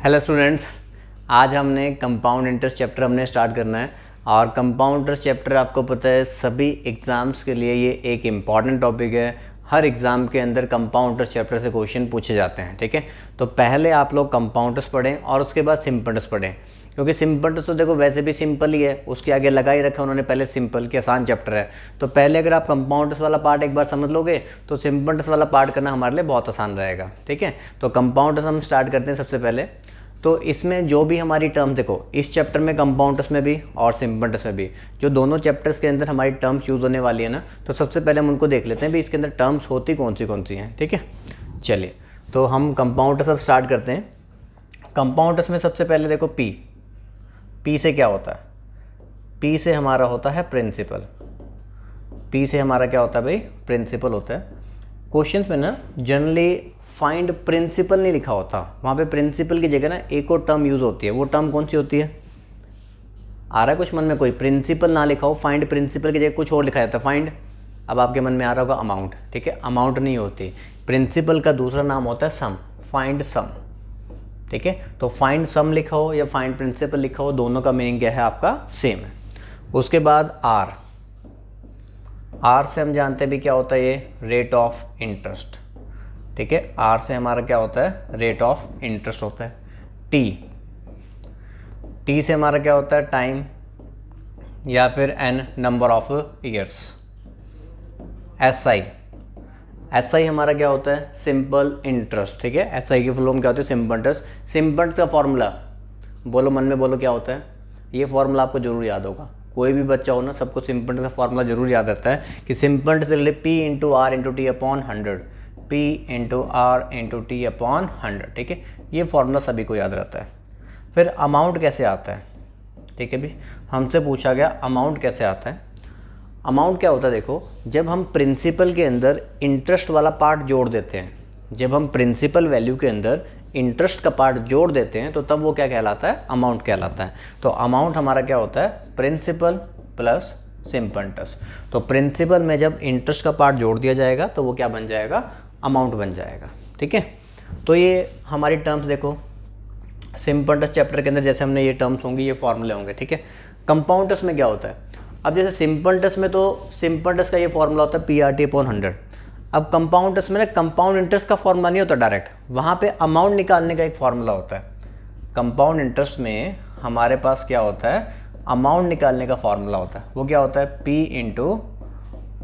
Hello students, आज हमने compound interest chapter हमने स्टार्ट करना है। और कंपाउंड इंटरेस्ट चैप्टर आपको पता है सभी एग्ज़ाम्स के लिए ये एक इम्पॉर्टेंट टॉपिक है। हर एग्ज़ाम के अंदर कंपाउंड इंटरेस्ट चैप्टर से क्वेश्चन पूछे जाते हैं। ठीक है, तो पहले आप लोग कंपाउंड इंटरेस्ट पढ़ें और उसके बाद सिंपल इंटरेस्ट पढ़ें, क्योंकि सिंपल इंटरेस्ट तो देखो वैसे भी सिंपल ही है, उसके आगे लगा ही रखा उन्होंने पहले सिंपल कि आसान चैप्टर है। तो पहले अगर आप कंपाउंड इंटरेस्ट वाला पार्ट एक बार समझ लोगे तो सिंपल इंटरेस्ट वाला पार्ट करना हमारे लिए बहुत आसान रहेगा। ठीक है, तो कंपाउंड इंटरेस्ट हम स्टार्ट करते हैं सबसे पहले। तो इसमें जो भी हमारी टर्म देखो, इस चैप्टर में कंपाउंड इंटरेस्ट में भी और सिंपल इंटरेस्ट में भी जो दोनों चैप्टर्स के अंदर हमारी टर्म्स यूज़ होने वाली है ना, तो सबसे पहले हम उनको देख लेते हैं भी इसके अंदर टर्म्स होती कौन सी हैं। ठीक है, चलिए तो हम कंपाउंड इंटरेस्ट अब स्टार्ट करते हैं। कंपाउंड इंटरेस्ट में सबसे पहले देखो पी से क्या होता है? पी से हमारा होता है प्रिंसिपल। पी से हमारा क्या होता है भाई? प्रिंसिपल होता है। क्वेश्चंस में ना जनरली फाइंड प्रिंसिपल नहीं लिखा होता, वहाँ पे प्रिंसिपल की जगह ना एक और टर्म यूज़ होती है। वो टर्म कौन सी होती है? आ रहा है कुछ मन में? कोई प्रिंसिपल ना लिखा हो, फाइंड प्रिंसिपल की जगह कुछ और लिखा जाता है, फाइंड। अब आपके मन में आ रहा होगा अमाउंट। ठीक है, अमाउंट नहीं होती, प्रिंसिपल का दूसरा नाम होता है सम, फाइंड सम। ठीक है, तो फाइंड सम लिखा हो या फाइंड प्रिंसिपल लिखा हो, दोनों का मीनिंग क्या है आपका? सेम है। उसके बाद आर से हम जानते हैं भी क्या होता है, ये रेट ऑफ इंटरेस्ट। ठीक है, आर से हमारा क्या होता है? रेट ऑफ इंटरेस्ट होता है। टी से हमारा क्या होता है? टाइम या फिर N number of years. S I हमारा क्या होता है? Simple interest. ठीक है, एस आई की फुल फॉर्म क्या होती है? Simple interest. सिंपल इंटरेस्ट का फॉर्मूला बोलो, मन में बोलो क्या होता है? ये फॉर्मूला आपको जरूर याद होगा, कोई भी बच्चा हो ना सबको सिंपल इंटरेस्ट का फॉर्मूला जरूर याद रहता है कि simple interest P into R into T upon 100, P into R into T upon 100। ठीक है, ये फॉर्मूला सभी को याद रहता है। फिर अमाउंट कैसे आता है? ठीक है भी, हमसे पूछा गया अमाउंट कैसे आता है। अमाउंट क्या होता है? देखो, जब हम प्रिंसिपल के अंदर इंटरेस्ट वाला पार्ट जोड़ देते हैं, जब हम प्रिंसिपल वैल्यू के अंदर इंटरेस्ट का पार्ट जोड़ देते हैं तो तब वो क्या कहलाता है? अमाउंट कहलाता है। तो अमाउंट हमारा क्या होता है? Principal plus simple interest. तो प्रिंसिपल में जब इंटरेस्ट का पार्ट जोड़ दिया जाएगा तो वो क्या बन जाएगा? अमाउंट बन जाएगा। ठीक है, तो ये हमारी टर्म्स देखो, सिंपल इंटरेस्ट चैप्टर के अंदर जैसे हमने ये टर्म्स होंगी, ये फॉर्मूले होंगे। ठीक है, कंपाउंड इंटरेस्ट में क्या होता है? अब जैसे सिंपल इंटरेस्ट में तो सिंपल इंटरेस्ट का ये फॉर्मूला होता है पी आर टी अपॉन 100। अब कंपाउंड इंटरेस्ट में ना कंपाउंड इंटरेस्ट का फॉर्मूला नहीं होता डायरेक्ट, वहाँ पे अमाउंट निकालने का एक फॉर्मूला होता है। कंपाउंड इंटरेस्ट में हमारे पास क्या होता है? अमाउंट निकालने का फॉर्मूला होता है। वो क्या होता है? P into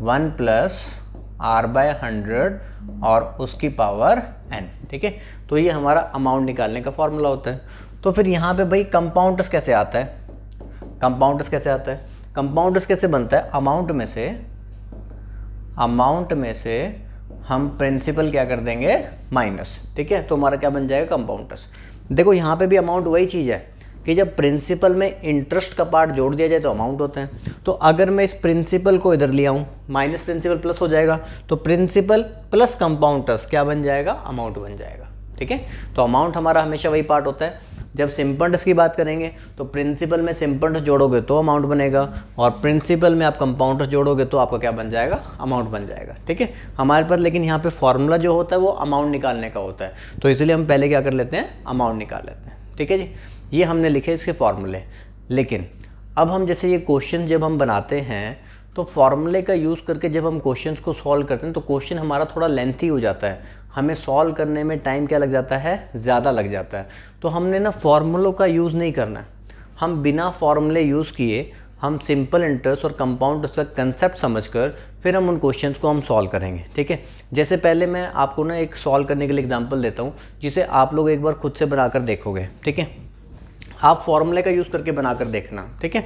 1 plus R by 100 और उसकी पावर n। ठीक है, तो ये हमारा अमाउंट निकालने का फॉर्मूला होता है। तो फिर यहाँ पे भाई कंपाउंड इंटरेस्ट कैसे आता है? कंपाउंड इंटरेस्ट कैसे आता है? कंपाउंड इंटरेस्ट कैसे बनता है? अमाउंट में से हम प्रिंसिपल क्या कर देंगे? माइनस। ठीक है, तो हमारा क्या बन जाएगा? Compound interest. देखो यहाँ पे भी अमाउंट वही चीज़ है कि जब प्रिंसिपल में इंटरेस्ट का पार्ट जोड़ दिया जाए तो अमाउंट होता है। तो अगर मैं इस प्रिंसिपल को इधर ले आऊँ, माइनस प्रिंसिपल प्लस हो जाएगा, तो प्रिंसिपल प्लस कंपाउंड इंटरेस्ट क्या बन जाएगा? अमाउंट बन जाएगा। ठीक है, तो अमाउंट हमारा हमेशा वही पार्ट होता है। जब सिंपल इंटरेस्ट की बात करेंगे तो प्रिंसिपल में सिंपल इंटरेस्ट जोड़ोगे तो अमाउंट बनेगा, और प्रिंसिपल में आप कंपाउंड इंटरेस्ट जोड़ोगे तो आपका क्या बन जाएगा? अमाउंट बन जाएगा। ठीक है, हमारे पास लेकिन यहाँ पे फॉर्मूला जो होता है वो अमाउंट निकालने का होता है, तो इसलिए हम पहले क्या कर लेते हैं? अमाउंट निकाल लेते हैं। ठीक है जी, ये हमने लिखे इसके फॉर्मूले। लेकिन अब हम जैसे ये क्वेश्चन जब हम बनाते हैं तो फॉर्मूले का यूज़ करके जब हम क्वेश्चंस को सॉल्व करते हैं तो क्वेश्चन हमारा थोड़ा लेंथी हो जाता है, हमें सॉल्व करने में टाइम क्या लग जाता है? ज़्यादा लग जाता है। तो हमने ना फॉर्मूलों का यूज़ नहीं करना है, हम बिना फॉर्मूले यूज़ किए हम सिंपल इंटरेस्ट और कंपाउंड इंटरेस्ट का कंसेप्ट समझकर फिर हम उन क्वेश्चंस को हम सॉल्व करेंगे। ठीक है, जैसे पहले मैं आपको ना एक सॉल्व करने के लिए एग्जांपल देता हूँ जिसे आप लोग एक बार खुद से बनाकर देखोगे। ठीक है, आप फॉर्मूले का यूज़ करके बनाकर देखना। ठीक है,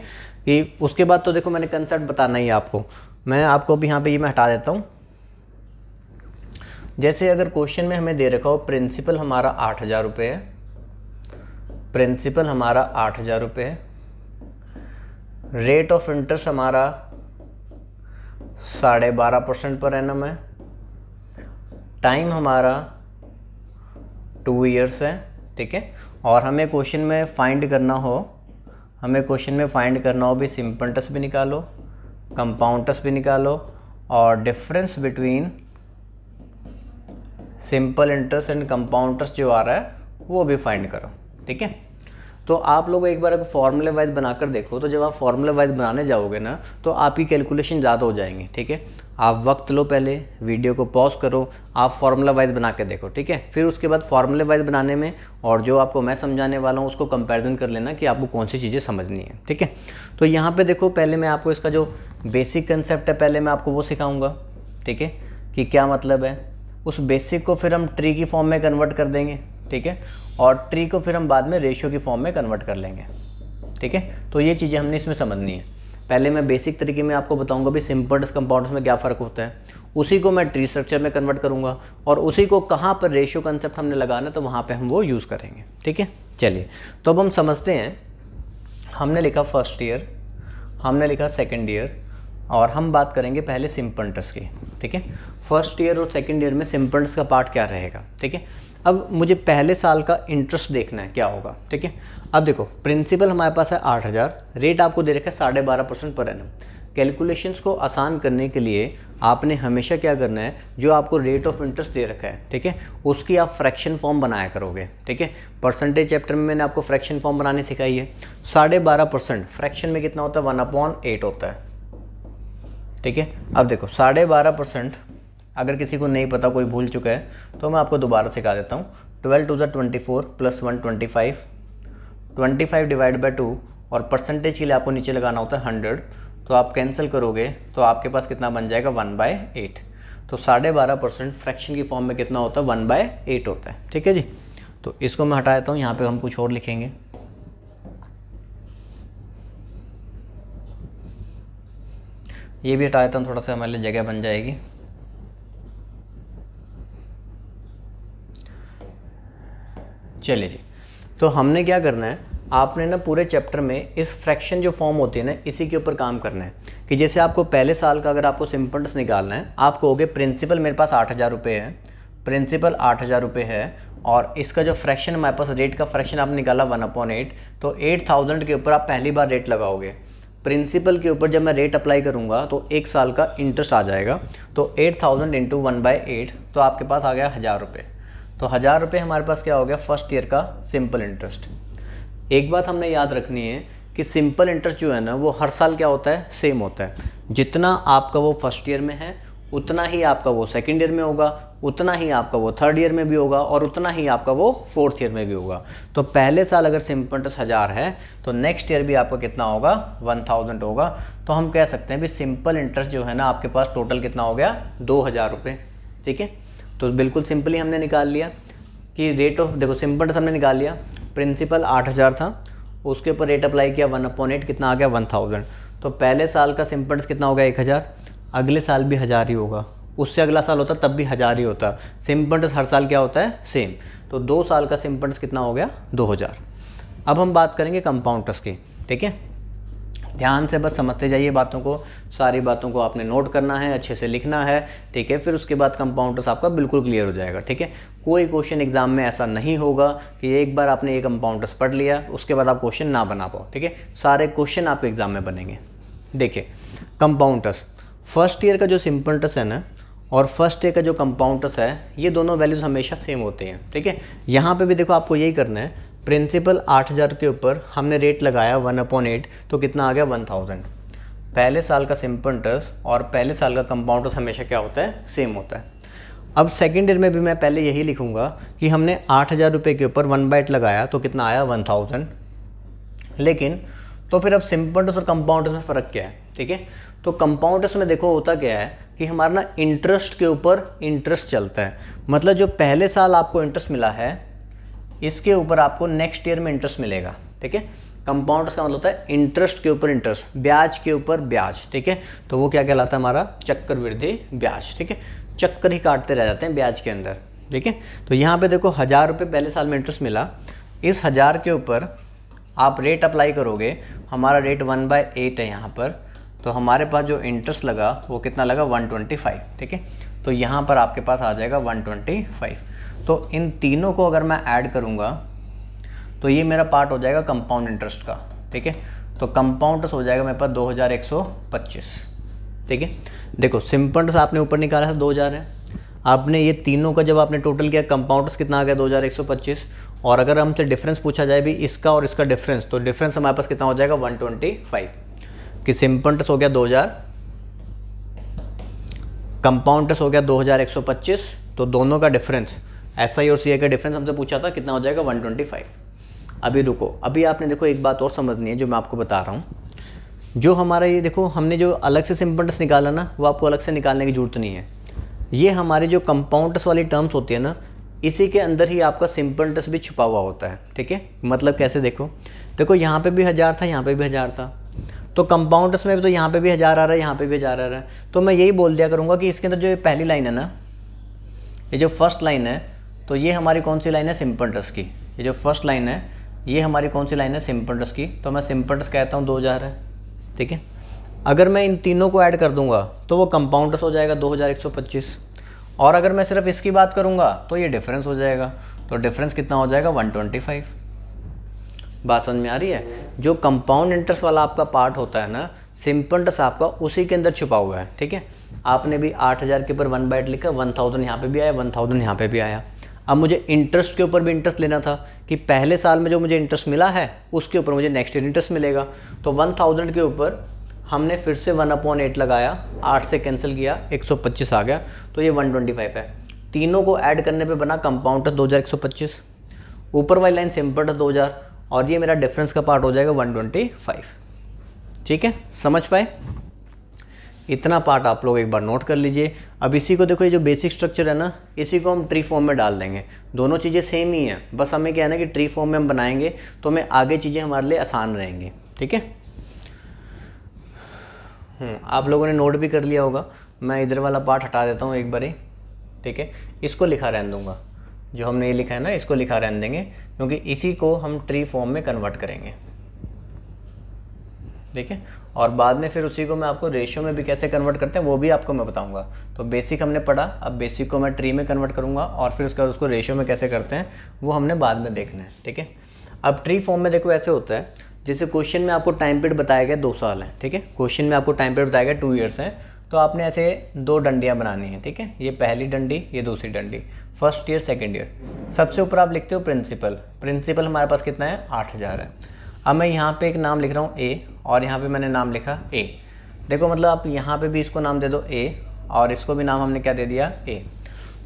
कि उसके बाद तो देखो मैंने कंसेप्ट बताना ही है आपको। मैं आपको अभी यहाँ पे ये मैं हटा देता हूँ। जैसे अगर क्वेश्चन में हमें दे रखा हो प्रिंसिपल हमारा 8000 रुपये है, प्रिंसिपल हमारा 8000 रुपये है, रेट ऑफ इंटरेस्ट हमारा 12.5% पर एनम है, टाइम हमारा 2 ईयर्स है। ठीक है, और हमें क्वेश्चन में फाइंड करना हो भी सिंपल इंटरेस्ट भी निकालो, कंपाउंड इंटरेस्ट भी निकालो, और difference between simple interest and compound interest जो आ रहा है वो भी फाइंड करो। ठीक है। तो आप लोग एक बार अगर फॉर्मूले वाइज बनाकर देखो, तो जब आप फॉर्मूले वाइज बनाने जाओगे ना तो आपकी कैलकुलेशन ज़्यादा हो जाएंगी, ठीक है। आप वक्त लो, पहले वीडियो को पॉज करो, आप फार्मूला वाइज बना के देखो, ठीक है। फिर उसके बाद फार्मूले वाइज बनाने में और जो आपको मैं समझाने वाला हूँ उसको कंपैरिजन कर लेना कि आपको कौन सी चीज़ें समझनी है, ठीक है। तो यहाँ पे देखो, पहले मैं आपको इसका जो बेसिक कंसेप्ट है पहले मैं आपको वो सिखाऊंगा, ठीक है, कि क्या मतलब है। उस बेसिक को फिर हम ट्री की फॉर्म में कन्वर्ट कर देंगे, ठीक है, और ट्री को फिर हम बाद में रेशियो की फॉर्म में कन्वर्ट कर लेंगे, ठीक है। तो ये चीज़ें हमने इसमें समझनी है। पहले मैं बेसिक तरीके में आपको बताऊंगा भी सिंपल्स कंपाउंड्स में क्या फ़र्क होता है, उसी को मैं ट्री स्ट्रक्चर में कन्वर्ट करूंगा और उसी को कहाँ पर रेशियो कंसेप्ट हमने लगाना तो वहाँ पे हम वो यूज़ करेंगे, ठीक है। चलिए, तो अब हम समझते हैं। हमने लिखा फर्स्ट ईयर, हमने लिखा सेकेंड ईयर, और हम बात करेंगे पहले सिंपल्स की, ठीक है। फर्स्ट ईयर और सेकेंड ईयर में सिंपल्स का पार्ट क्या रहेगा, ठीक है। अब मुझे पहले साल का इंटरेस्ट देखना है क्या होगा, ठीक है। अब देखो, प्रिंसिपल हमारे पास है 8,000, रेट आपको दे रखा है 12.5% पर एनम। कैलकुलेशंस को आसान करने के लिए आपने हमेशा क्या करना है, जो आपको रेट ऑफ इंटरेस्ट दे रखा है, ठीक है, उसकी आप फ्रैक्शन फॉर्म बनाया करोगे, ठीक है। परसेंटेज चैप्टर में मैंने आपको फ्रैक्शन फॉर्म बनानी सिखाई है। 12.5% फ्रैक्शन में कितना होता है, 1/8 होता है, ठीक है। अब देखो 12.5%, अगर किसी को नहीं पता, कोई भूल चुका है तो मैं आपको दोबारा सिखा देता हूँ। 12 × 24 + 1 25, 25 डिवाइड बाई 2, और परसेंटेज के लिए आपको नीचे लगाना होता है 100। तो आप कैंसिल करोगे तो आपके पास कितना बन जाएगा, 1/8। तो 12.5% फ्रैक्शन की फॉर्म में कितना होता है, 1/8 होता है, ठीक है जी। तो इसको मैं हटा देता हूँ, यहाँ पे हम कुछ और लिखेंगे। ये भी हटा देता हूँ, थोड़ा सा हमारे लिए जगह बन जाएगी। चलिए जी, तो हमने क्या करना है, आपने ना पूरे चैप्टर में इस फ्रैक्शन जो फॉर्म होती है ना, इसी के ऊपर काम करना है। कि जैसे आपको पहले साल का अगर आपको सिंपल्स निकालना है, आप कहोगे प्रिंसिपल मेरे पास 8,000 रुपये है, प्रिंसिपल 8,000 रुपये है, और इसका जो फ्रैक्शन हमारे पास रेट का फ्रैक्शन आपने निकाला 1/8, तो 8,000 के ऊपर आप पहली बार रेट लगाओगे। प्रिंसिपल के ऊपर जब मैं रेट अप्लाई करूँगा तो 1 साल का इंटरेस्ट आ जाएगा। तो 8,000 × 1/8, तो आपके पास आ गया 1,000 रुपये। तो 1,000 रुपये हमारे पास क्या हो गया, फर्स्ट ईयर का सिंपल इंटरेस्ट। एक बात हमने याद रखनी है कि सिंपल इंटरेस्ट जो है ना, वो हर साल क्या होता है, सेम होता है। जितना आपका वो फर्स्ट ईयर में है उतना ही आपका वो सेकेंड ईयर में होगा, उतना ही आपका वो थर्ड ईयर में भी होगा, और उतना ही आपका वो फोर्थ ईयर में भी होगा। तो पहले साल अगर सिंपल इंटरेस्ट 1,000 है तो नेक्स्ट ईयर भी आपका कितना होगा, 1,000 होगा। तो हम कह सकते हैं भी सिंपल इंटरेस्ट जो है ना आपके पास टोटल कितना हो गया, 2,000 रुपये, ठीक है। तो बिल्कुल सिंपली हमने निकाल लिया कि रेट ऑफ, देखो सिंपल इंटरेस्ट हमने निकाल लिया, प्रिंसिपल 8,000 था, उसके ऊपर रेट अप्लाई किया 1/8, कितना आ गया, 1,000। तो पहले साल का सिंपल इंटरेस्ट कितना हो गया, 1,000, अगले साल भी 1,000 ही होगा, उससे अगला साल होता तब भी 1,000 ही होता। सिंपल इंटरेस्ट हर साल क्या होता है, सेम। तो 2 साल का सिंपल इंटरेस्ट कितना हो गया, 2,000। अब हम बात करेंगे कंपाउंड इंटरेस्ट की, ठीक है। ध्यान से बस समझते जाइए बातों को, सारी बातों को आपने नोट करना है, अच्छे से लिखना है, ठीक है। फिर उसके बाद कंपाउंड इंटरेस्ट आपका बिल्कुल क्लियर हो जाएगा, ठीक है। कोई क्वेश्चन एग्जाम में ऐसा नहीं होगा कि एक बार आपने ये कंपाउंड इंटरेस्ट पढ़ लिया उसके बाद आप क्वेश्चन ना बना पाओ, ठीक है। सारे क्वेश्चन आपके एग्जाम में बनेंगे। देखिए कंपाउंड इंटरेस्ट, फर्स्ट ईयर का जो सिंपल इंटरेस्ट है ना और फर्स्ट ईयर का जो कंपाउंड इंटरेस्ट है, ये दोनों वैल्यूज हमेशा सेम होते हैं, ठीक है। यहाँ पे भी देखो आपको यही करना है, प्रिंसिपल 8,000 के ऊपर हमने रेट लगाया 1/8, तो कितना आ गया, 1,000। पहले साल का सिंपल इंटरेस्ट और पहले साल का कंपाउंड इंटरेस्ट हमेशा क्या होता है, सेम होता है। अब सेकेंड ईयर में भी मैं पहले यही लिखूंगा कि हमने 8,000 रुपये के ऊपर 1/8 लगाया तो कितना आया, 1,000। लेकिन तो फिर अब सिंपल इंटरेस्ट और कंपाउंड इंटरेस्ट में फ़र्क क्या है, ठीक है। तो कंपाउंड इंटरेस्ट में देखो होता क्या है कि हमारा ना इंटरेस्ट के ऊपर इंटरेस्ट चलता है। मतलब जो पहले साल आपको इंटरेस्ट मिला है इसके ऊपर आपको नेक्स्ट ईयर में इंटरेस्ट मिलेगा, ठीक है। कंपाउंड का मतलब होता है इंटरेस्ट के ऊपर इंटरेस्ट, ब्याज के ऊपर ब्याज, ठीक है। तो वो क्या कहलाता है, हमारा चक्रवृद्धि ब्याज, ठीक है। चक्कर ही काटते रह जाते हैं ब्याज के अंदर, ठीक है। तो यहाँ पे देखो 1,000 रुपये पहले साल में इंटरेस्ट मिला, इस 1,000 के ऊपर आप रेट अप्लाई करोगे, हमारा रेट 1/8 है यहाँ पर, तो हमारे पास जो इंटरेस्ट लगा वो कितना लगा, 125, ठीक है। तो यहाँ पर आपके पास आ जाएगा 125। तो इन तीनों को अगर मैं ऐड करूँगा तो ये मेरा पार्ट हो जाएगा कंपाउंड इंटरेस्ट का, ठीक है। तो कंपाउंड इंटरेस्ट हो जाएगा मेरे पास 2,125, ठीक है। देखो सिंपल इंटरेस्ट आपने ऊपर निकाला था 2,000 है, आपने ये तीनों का जब आपने टोटल किया कंपाउंड इंटरेस्ट कितना आ गया, 2,125, और अगर हमसे डिफरेंस पूछा जाए भी इसका और इसका डिफरेंस, तो डिफरेंस हमारे पास कितना हो जाएगा 125, कि सिंपल इंटरेस्ट हो गया 2000, कंपाउंड इंटरेस्ट हो गया 2125, तो दोनों का डिफरेंस SI और CI का डिफरेंस हमसे पूछा था कितना हो जाएगा 125। अभी रुको, अभी आपने देखो एक बात और समझनी है जो मैं आपको बता रहा हूँ। जो हमारा ये देखो हमने जो अलग से सिंपल इंटरेस्ट निकाला ना, वो आपको अलग से निकालने की जरूरत नहीं है। ये हमारे जो कंपाउंड इंटरेस्ट वाली टर्म्स होती है ना, इसी के अंदर ही आपका सिंपल इंटरेस्ट भी छुपा हुआ होता है। ठीक है, मतलब कैसे, देखो यहाँ पे भी 1000 था, यहाँ पे भी 1000 था, तो कंपाउंड इंटरेस्ट में भी तो यहाँ पे भी 1000 आ रहा है, यहाँ पे भी 1000 आ रहा है। तो मैं यही बोल दिया करूँगा कि इसके अंदर जो पहली लाइन है ना, ये जो फर्स्ट लाइन है, तो ये हमारी कौन सी लाइन है, सिंपल इंटरेस्ट की। ये जो फर्स्ट लाइन है, ये हमारी कौन सी लाइन है, सिंपल इंटरेस्ट की। तो मैं सिंपल इंटरेस्ट कहता हूँ 2000 है। ठीक है, अगर मैं इन तीनों को ऐड कर दूंगा तो वो कंपाउंड इंटरेस्ट हो जाएगा 2125, और अगर मैं सिर्फ इसकी बात करूंगा तो ये डिफरेंस हो जाएगा। तो डिफरेंस कितना हो जाएगा 125। बात समझ में आ रही है? जो कंपाउंड इंटरेस्ट वाला आपका पार्ट होता है ना, सिंपल इंटरेस्ट आपका उसी के अंदर छुपा हुआ है। ठीक है, आपने भी 8000 के ऊपर 1/8 लिखा, 1000 यहाँ पे भी आया, 1000 यहाँ पे भी आया। अब मुझे इंटरेस्ट के ऊपर भी इंटरेस्ट लेना था कि पहले साल में जो मुझे इंटरेस्ट मिला है उसके ऊपर मुझे नेक्स्ट ईयर इंटरेस्ट मिलेगा। तो 1000 के ऊपर हमने फिर से 1/8 लगाया, 8 से कैंसिल किया, 125 आ गया, तो ये 125 है। तीनों को ऐड करने पे बना कंपाउंड इंटरेस्ट 2125, ऊपर वाली लाइन सिंपल इंटरेस्ट 2000, और ये मेरा डिफरेंस का पार्ट हो जाएगा 125। ठीक है, समझ पाए? इतना पार्ट आप लोग एक बार नोट कर लीजिए। अब इसी को देखो, ये जो बेसिक स्ट्रक्चर है ना, इसी को हम ट्री फॉर्म में डाल देंगे। दोनों चीज़ें सेम ही हैं, बस हमें क्या है ना कि ट्री फॉर्म में हम बनाएंगे तो हमें आगे चीज़ें हमारे लिए आसान रहेंगी। ठीक है, आप लोगों ने नोट भी कर लिया होगा। मैं इधर वाला पार्ट हटा देता हूँ एक बारी। ठीक है, इसको लिखा रहने दूंगा, जो हमने ये लिखा है ना इसको लिखा रहने देंगे, क्योंकि इसी को हम ट्री फॉर्म में कन्वर्ट करेंगे। ठीक है, और बाद में फिर उसी को मैं आपको रेशियो में भी कैसे कन्वर्ट करते हैं वो भी आपको मैं बताऊंगा। तो बेसिक हमने पढ़ा, अब बेसिक को मैं ट्री में कन्वर्ट करूंगा, और फिर उसके बाद उसको रेशियो में कैसे करते हैं वो हमने बाद में देखना है। ठीक है, अब ट्री फॉर्म में देखो ऐसे होता है, जैसे क्वेश्चन में आपको टाइम पीरियड बताया गया 2 साल है। ठीक है, क्वेश्चन में आपको टाइम पीरियड बताया गया 2 ईयर्स है, तो आपने ऐसे 2 डंडियाँ बनानी है। ठीक है, ये पहली डंडी, ये दूसरी डंडी, फर्स्ट ईयर सेकेंड ईयर। सबसे ऊपर आप लिखते हो प्रिंसिपल, प्रिंसिपल हमारे पास कितना है 8000 है। अब मैं यहाँ पे एक नाम लिख रहा हूँ A, और यहाँ पे मैंने नाम लिखा A। देखो मतलब आप यहाँ पे भी इसको नाम दे दो A, और इसको भी नाम हमने क्या दे दिया A।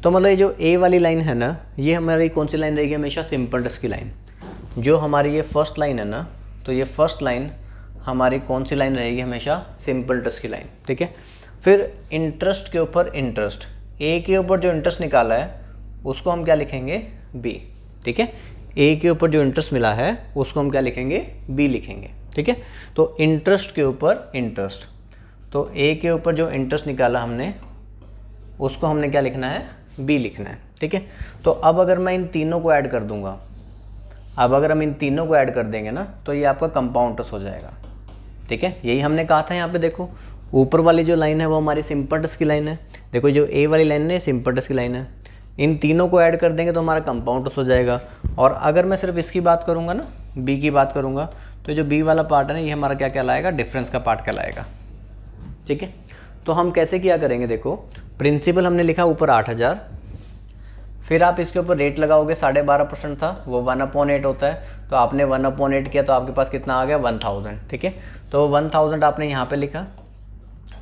तो मतलब ये जो A वाली लाइन है ना, ये हमारी कौन सी लाइन रहेगी, हमेशा सिंपल इंटरेस्ट की लाइन। जो हमारी ये फर्स्ट लाइन है ना, तो ये फर्स्ट लाइन हमारी कौन सी लाइन रहेगी, हमेशा सिंपल इंटरेस्ट की लाइन। ठीक है, फिर इंटरेस्ट के ऊपर इंटरेस्ट, A के ऊपर जो इंटरेस्ट निकाला है उसको हम क्या लिखेंगे, B। ठीक है, A के ऊपर जो इंटरेस्ट मिला है उसको हम क्या लिखेंगे, B लिखेंगे। ठीक है, तो इंटरेस्ट के ऊपर इंटरेस्ट, तो A के ऊपर जो इंटरेस्ट निकाला हमने उसको हमने क्या लिखना है, B लिखना है। ठीक है, तो अब अगर मैं इन तीनों को ऐड कर दूंगा, अब अगर हम इन तीनों को ऐड कर देंगे ना, तो ये आपका कंपाउंड इंटरेस्ट हो जाएगा। ठीक है, यही हमने कहा था। यहाँ पे देखो ऊपर वाली जो लाइन है वो हमारी सिंपल इंटरेस्ट की लाइन है, देखो जो A वाली लाइन है सिंपल इंटरेस्ट की लाइन है। इन तीनों को ऐड कर देंगे तो हमारा कंपाउंड इंटरेस्ट हो जाएगा। और अगर मैं सिर्फ इसकी बात करूँगा ना, B की बात करूँगा, तो जो B वाला पार्ट है ना, ये हमारा क्या कहलाएगा, डिफरेंस का पार्ट कहलाएगा। ठीक है, तो हम कैसे किया करेंगे, देखो प्रिंसिपल हमने लिखा ऊपर 8000, फिर आप इसके ऊपर रेट लगाओगे, 12.5% था, वो 1/8 होता है, तो आपने 1/8 किया तो आपके पास कितना आ गया 1000। ठीक है, तो 1000 आपने यहाँ पे लिखा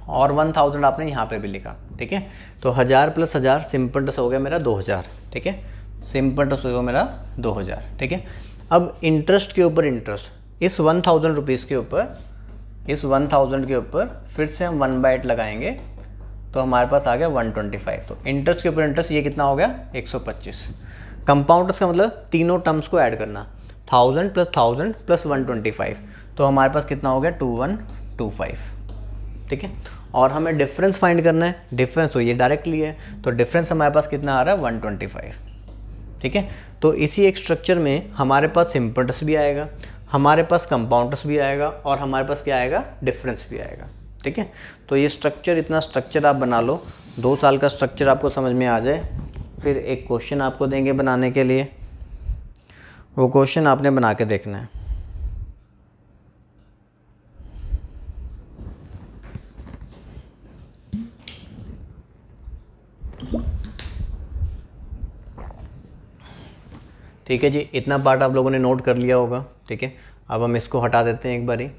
और 1000 आपने यहाँ पे भी लिखा। ठीक है, तो 1000 + 1000 सिंपल इंटरेस्ट हो गया मेरा 2000। ठीक है, सिंपल इंटरेस्ट हो गया मेरा 2000। ठीक है, अब इंटरेस्ट के ऊपर इंटरेस्ट, इस 1000 रुपीज़ के ऊपर, इस 1000 के ऊपर फिर से हम 1/8 लगाएंगे तो हमारे पास आ गया 125। तो इंटरेस्ट के ऊपर इंटरेस्ट ये कितना हो गया 125। कंपाउंड का मतलब तीनों टर्म्स को ऐड करना, 1000 + 1000 + 125, तो हमारे पास कितना हो गया 2125। ठीक है, और हमें डिफरेंस फाइंड करना है, डिफरेंस तो ये डायरेक्टली है, तो डिफरेंस हमारे पास कितना आ रहा है 125। ठीक है, तो इसी एक स्ट्रक्चर में हमारे पास सिंपल इंटरेस्ट भी आएगा, हमारे पास कंपाउंड इंटरेस्ट भी आएगा, और हमारे पास क्या आएगा, डिफरेंस भी आएगा। ठीक है, तो ये स्ट्रक्चर, इतना स्ट्रक्चर आप बना लो, 2 साल का स्ट्रक्चर आपको समझ में आ जाए। फिर एक क्वेश्चन आपको देंगे बनाने के लिए, वो क्वेश्चन आपने बना के देखना है। ठीक है जी, इतना पार्ट आप लोगों ने नोट कर लिया होगा। ठीक है, अब हम इसको हटा देते हैं एक बारी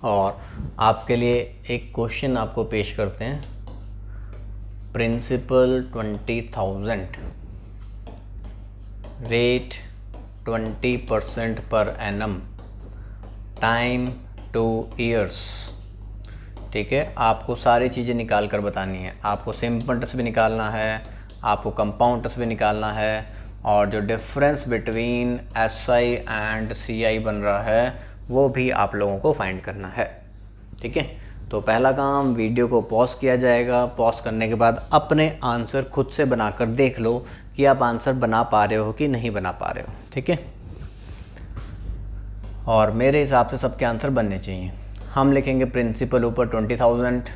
और आपके लिए एक क्वेश्चन आपको पेश करते हैं। Principal 20,000, rate 20% per annum, time 2 years. ठीक है, आपको सारी चीज़ें निकाल कर बतानी है। आपको सिंपल इंटरेस्ट भी निकालना है, आपको कंपाउंड इंटरेस्ट भी निकालना है, और जो difference between SI and CI बन रहा है वो भी आप लोगों को फाइंड करना है। ठीक है, तो पहला काम, वीडियो को पॉज किया जाएगा। पॉज करने के बाद अपने आंसर खुद से बनाकर देख लो कि आप आंसर बना पा रहे हो कि नहीं बना पा रहे हो। ठीक है, और मेरे हिसाब से सबके आंसर बनने चाहिए। हम लिखेंगे प्रिंसिपल ऊपर 20,000,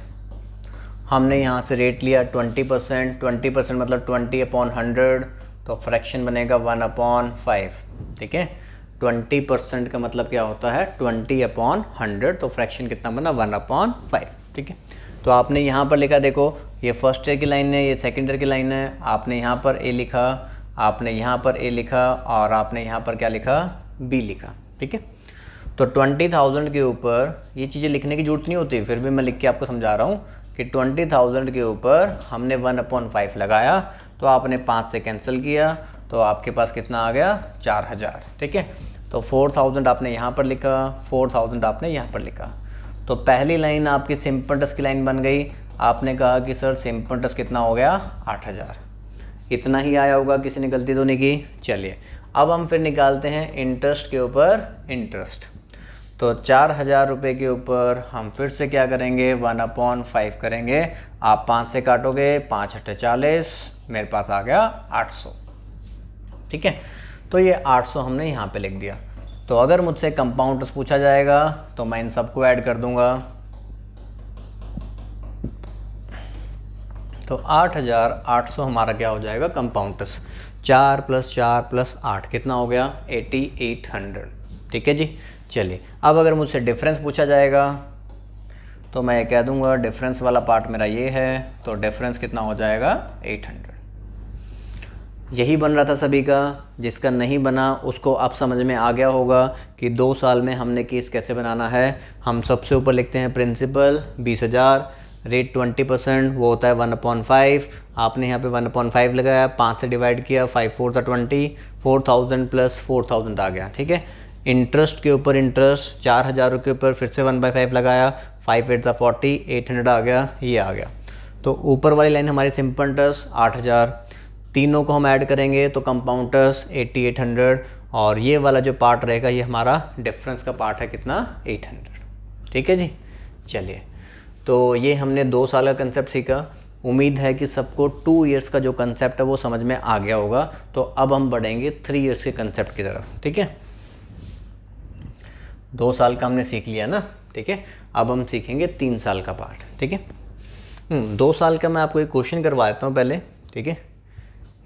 हमने यहाँ से रेट लिया 20%, 20% मतलब 20/100, तो फ्रैक्शन बनेगा 1/5। ठीक है, 20% का मतलब क्या होता है 20/100, तो फ्रैक्शन कितना बना 1/5। ठीक है, तो आपने यहाँ पर लिखा, देखो ये फर्स्ट ईयर की लाइन है, ये सेकेंड ईयर की लाइन है। आपने यहाँ पर A लिखा, आपने यहाँ पर A लिखा, और आपने यहाँ पर क्या लिखा, B लिखा। ठीक है, तो 20,000 के ऊपर ये चीज़ें लिखने की जरूरत नहीं होती, फिर भी मैं लिख के आपको समझा रहा हूँ कि 20,000 के ऊपर हमने 1/5 लगाया, तो आपने 5 से कैंसिल किया, तो आपके पास कितना आ गया 4,000। ठीक है, तो 4,000 आपने यहाँ पर लिखा, 4,000 आपने यहाँ पर लिखा। तो पहली लाइन आपकी सिंपल इंटरेस्ट की लाइन बन गई। आपने कहा कि सर सिंपल इंटरेस्ट कितना हो गया 8,000, इतना ही आया होगा, किसी ने गलती तो नहीं की। चलिए अब हम फिर निकालते हैं इंटरेस्ट के ऊपर इंटरेस्ट। तो 4,000 रुपये के ऊपर हम फिर से क्या करेंगे 1/5 करेंगे। आप 5 से काटोगे, 5 × 40, मेरे पास आ गया 800। ठीक है, तो ये 800 हमने यहाँ पे लिख दिया। तो अगर मुझसे कंपाउंड इंटरेस्ट पूछा जाएगा तो मैं इन सबको ऐड कर दूंगा। तो 8,800 हमारा क्या हो जाएगा कंपाउंड इंटरेस्ट। 4 + 4 + 8 कितना हो गया 8,800। ठीक है जी, चलिए अब अगर मुझसे डिफरेंस पूछा जाएगा तो मैं कह दूंगा डिफरेंस वाला पार्ट मेरा ये है, तो डिफरेंस कितना हो जाएगा 800। यही बन रहा था सभी का, जिसका नहीं बना उसको अब समझ में आ गया होगा कि 2 साल में हमने केस कैसे बनाना है। हम सबसे ऊपर लिखते हैं प्रिंसिपल 20,000, रेट 20%, वो होता है 1/5। आपने यहाँ पे 1/5 लगाया, 5 से डिवाइड किया, 5 × 4 = 20, 4,000 + 4,000 आ गया। ठीक है, इंटरेस्ट के ऊपर इंटरेस्ट 4,000 के ऊपर फिर से 1/5 लगाया, 5 × 8 = 40, 800 आ गया, ये आ गया। तो ऊपर वाली लाइन हमारी सिंपल इंटरेस्ट 8,000, तीनों को हम ऐड करेंगे तो कंपाउंड इंटरेस्ट 8,800, और ये वाला जो पार्ट रहेगा ये हमारा डिफरेंस का पार्ट है, कितना 800। ठीक है जी, चलिए तो ये हमने 2 साल का कंसेप्ट सीखा। उम्मीद है कि सबको 2 इयर्स का जो कंसेप्ट है वो समझ में आ गया होगा। तो अब हम बढ़ेंगे 3 इयर्स के कंसेप्ट की तरफ। ठीक है, 2 साल का हमने सीख लिया ना। ठीक है, अब हम सीखेंगे 3 साल का पार्ट। ठीक है, 2 साल का मैं आपको एक क्वेश्चन करवा देता हूँ पहले। ठीक है,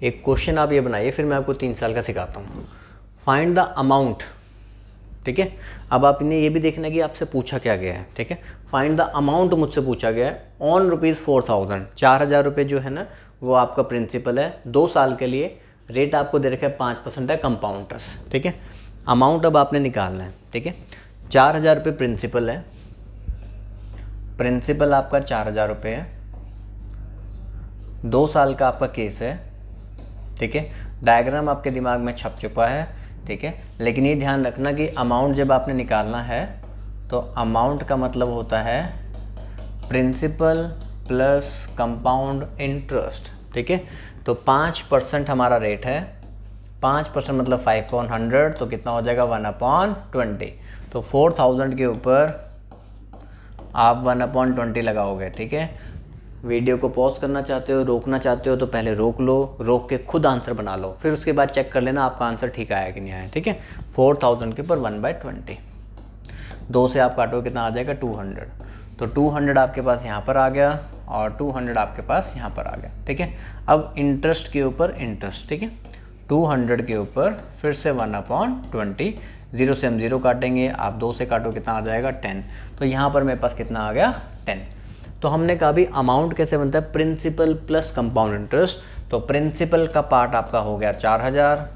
एक क्वेश्चन आप ये बनाइए, फिर मैं आपको 3 साल का सिखाता हूँ। Find the amount. ठीक है, अब आपने ये भी देखना है कि आपसे पूछा क्या गया है। ठीक है, फाइंड द अमाउंट मुझसे पूछा गया है ऑन ₹4,000। 4,000 रुपये जो है ना वो आपका प्रिंसिपल है। 2 साल के लिए रेट आपको दे रखा है 5% है कंपाउंड इंटरेस्ट। ठीक है, अमाउंट अब आपने निकालना है। ठीक है, 4,000 रुपये प्रिंसिपल है, प्रिंसिपल आपका 4,000 रुपये है, 2 साल का आपका केस है। ठीक है, डायग्राम आपके दिमाग में छप चुका है। ठीक है, लेकिन ये ध्यान रखना कि अमाउंट जब आपने निकालना है तो अमाउंट का मतलब होता है प्रिंसिपल प्लस कंपाउंड इंटरेस्ट। ठीक है, तो 5% हमारा रेट है, 5% मतलब 5/100, तो कितना हो जाएगा 1/20। तो 4,000 के ऊपर आप 1/20 लगाओगे। ठीक है, वीडियो को पॉज करना चाहते हो, रोकना चाहते हो तो पहले रोक लो, रोक के खुद आंसर बना लो, फिर उसके बाद चेक कर लेना आपका आंसर ठीक आया कि नहीं आया। ठीक है, 4,000 के ऊपर 1/20, 2 से आप काटो कितना आ जाएगा 200। तो 200 आपके पास यहाँ पर आ गया और 200 आपके पास यहाँ पर आ गया। ठीक है, अब इंटरेस्ट के ऊपर इंटरेस्ट। ठीक है, 200 के ऊपर फिर से 1/20, 0 से हम 0 काटेंगे, आप 2 से काटो कितना आ जाएगा 10। तो यहाँ पर मेरे पास कितना आ गया 10। तो हमने कहा भी अमाउंट कैसे बनता है, प्रिंसिपल प्लस कंपाउंड इंटरेस्ट। तो प्रिंसिपल का पार्ट आपका हो गया 4,000,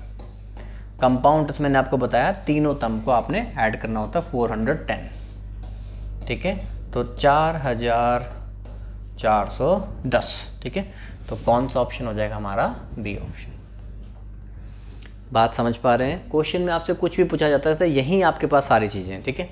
कंपाउंड इंटरेस्ट मैंने आपको बताया तीनों टर्म को आपने ऐड करना होता है 410, ठीक है। तो 4410, ठीक है। तो कौन सा ऑप्शन हो जाएगा हमारा? B option. बात समझ पा रहे हैं? क्वेश्चन में आपसे कुछ भी पूछा जाता है तो यहीं आपके पास सारी चीज़ें हैं, ठीक है।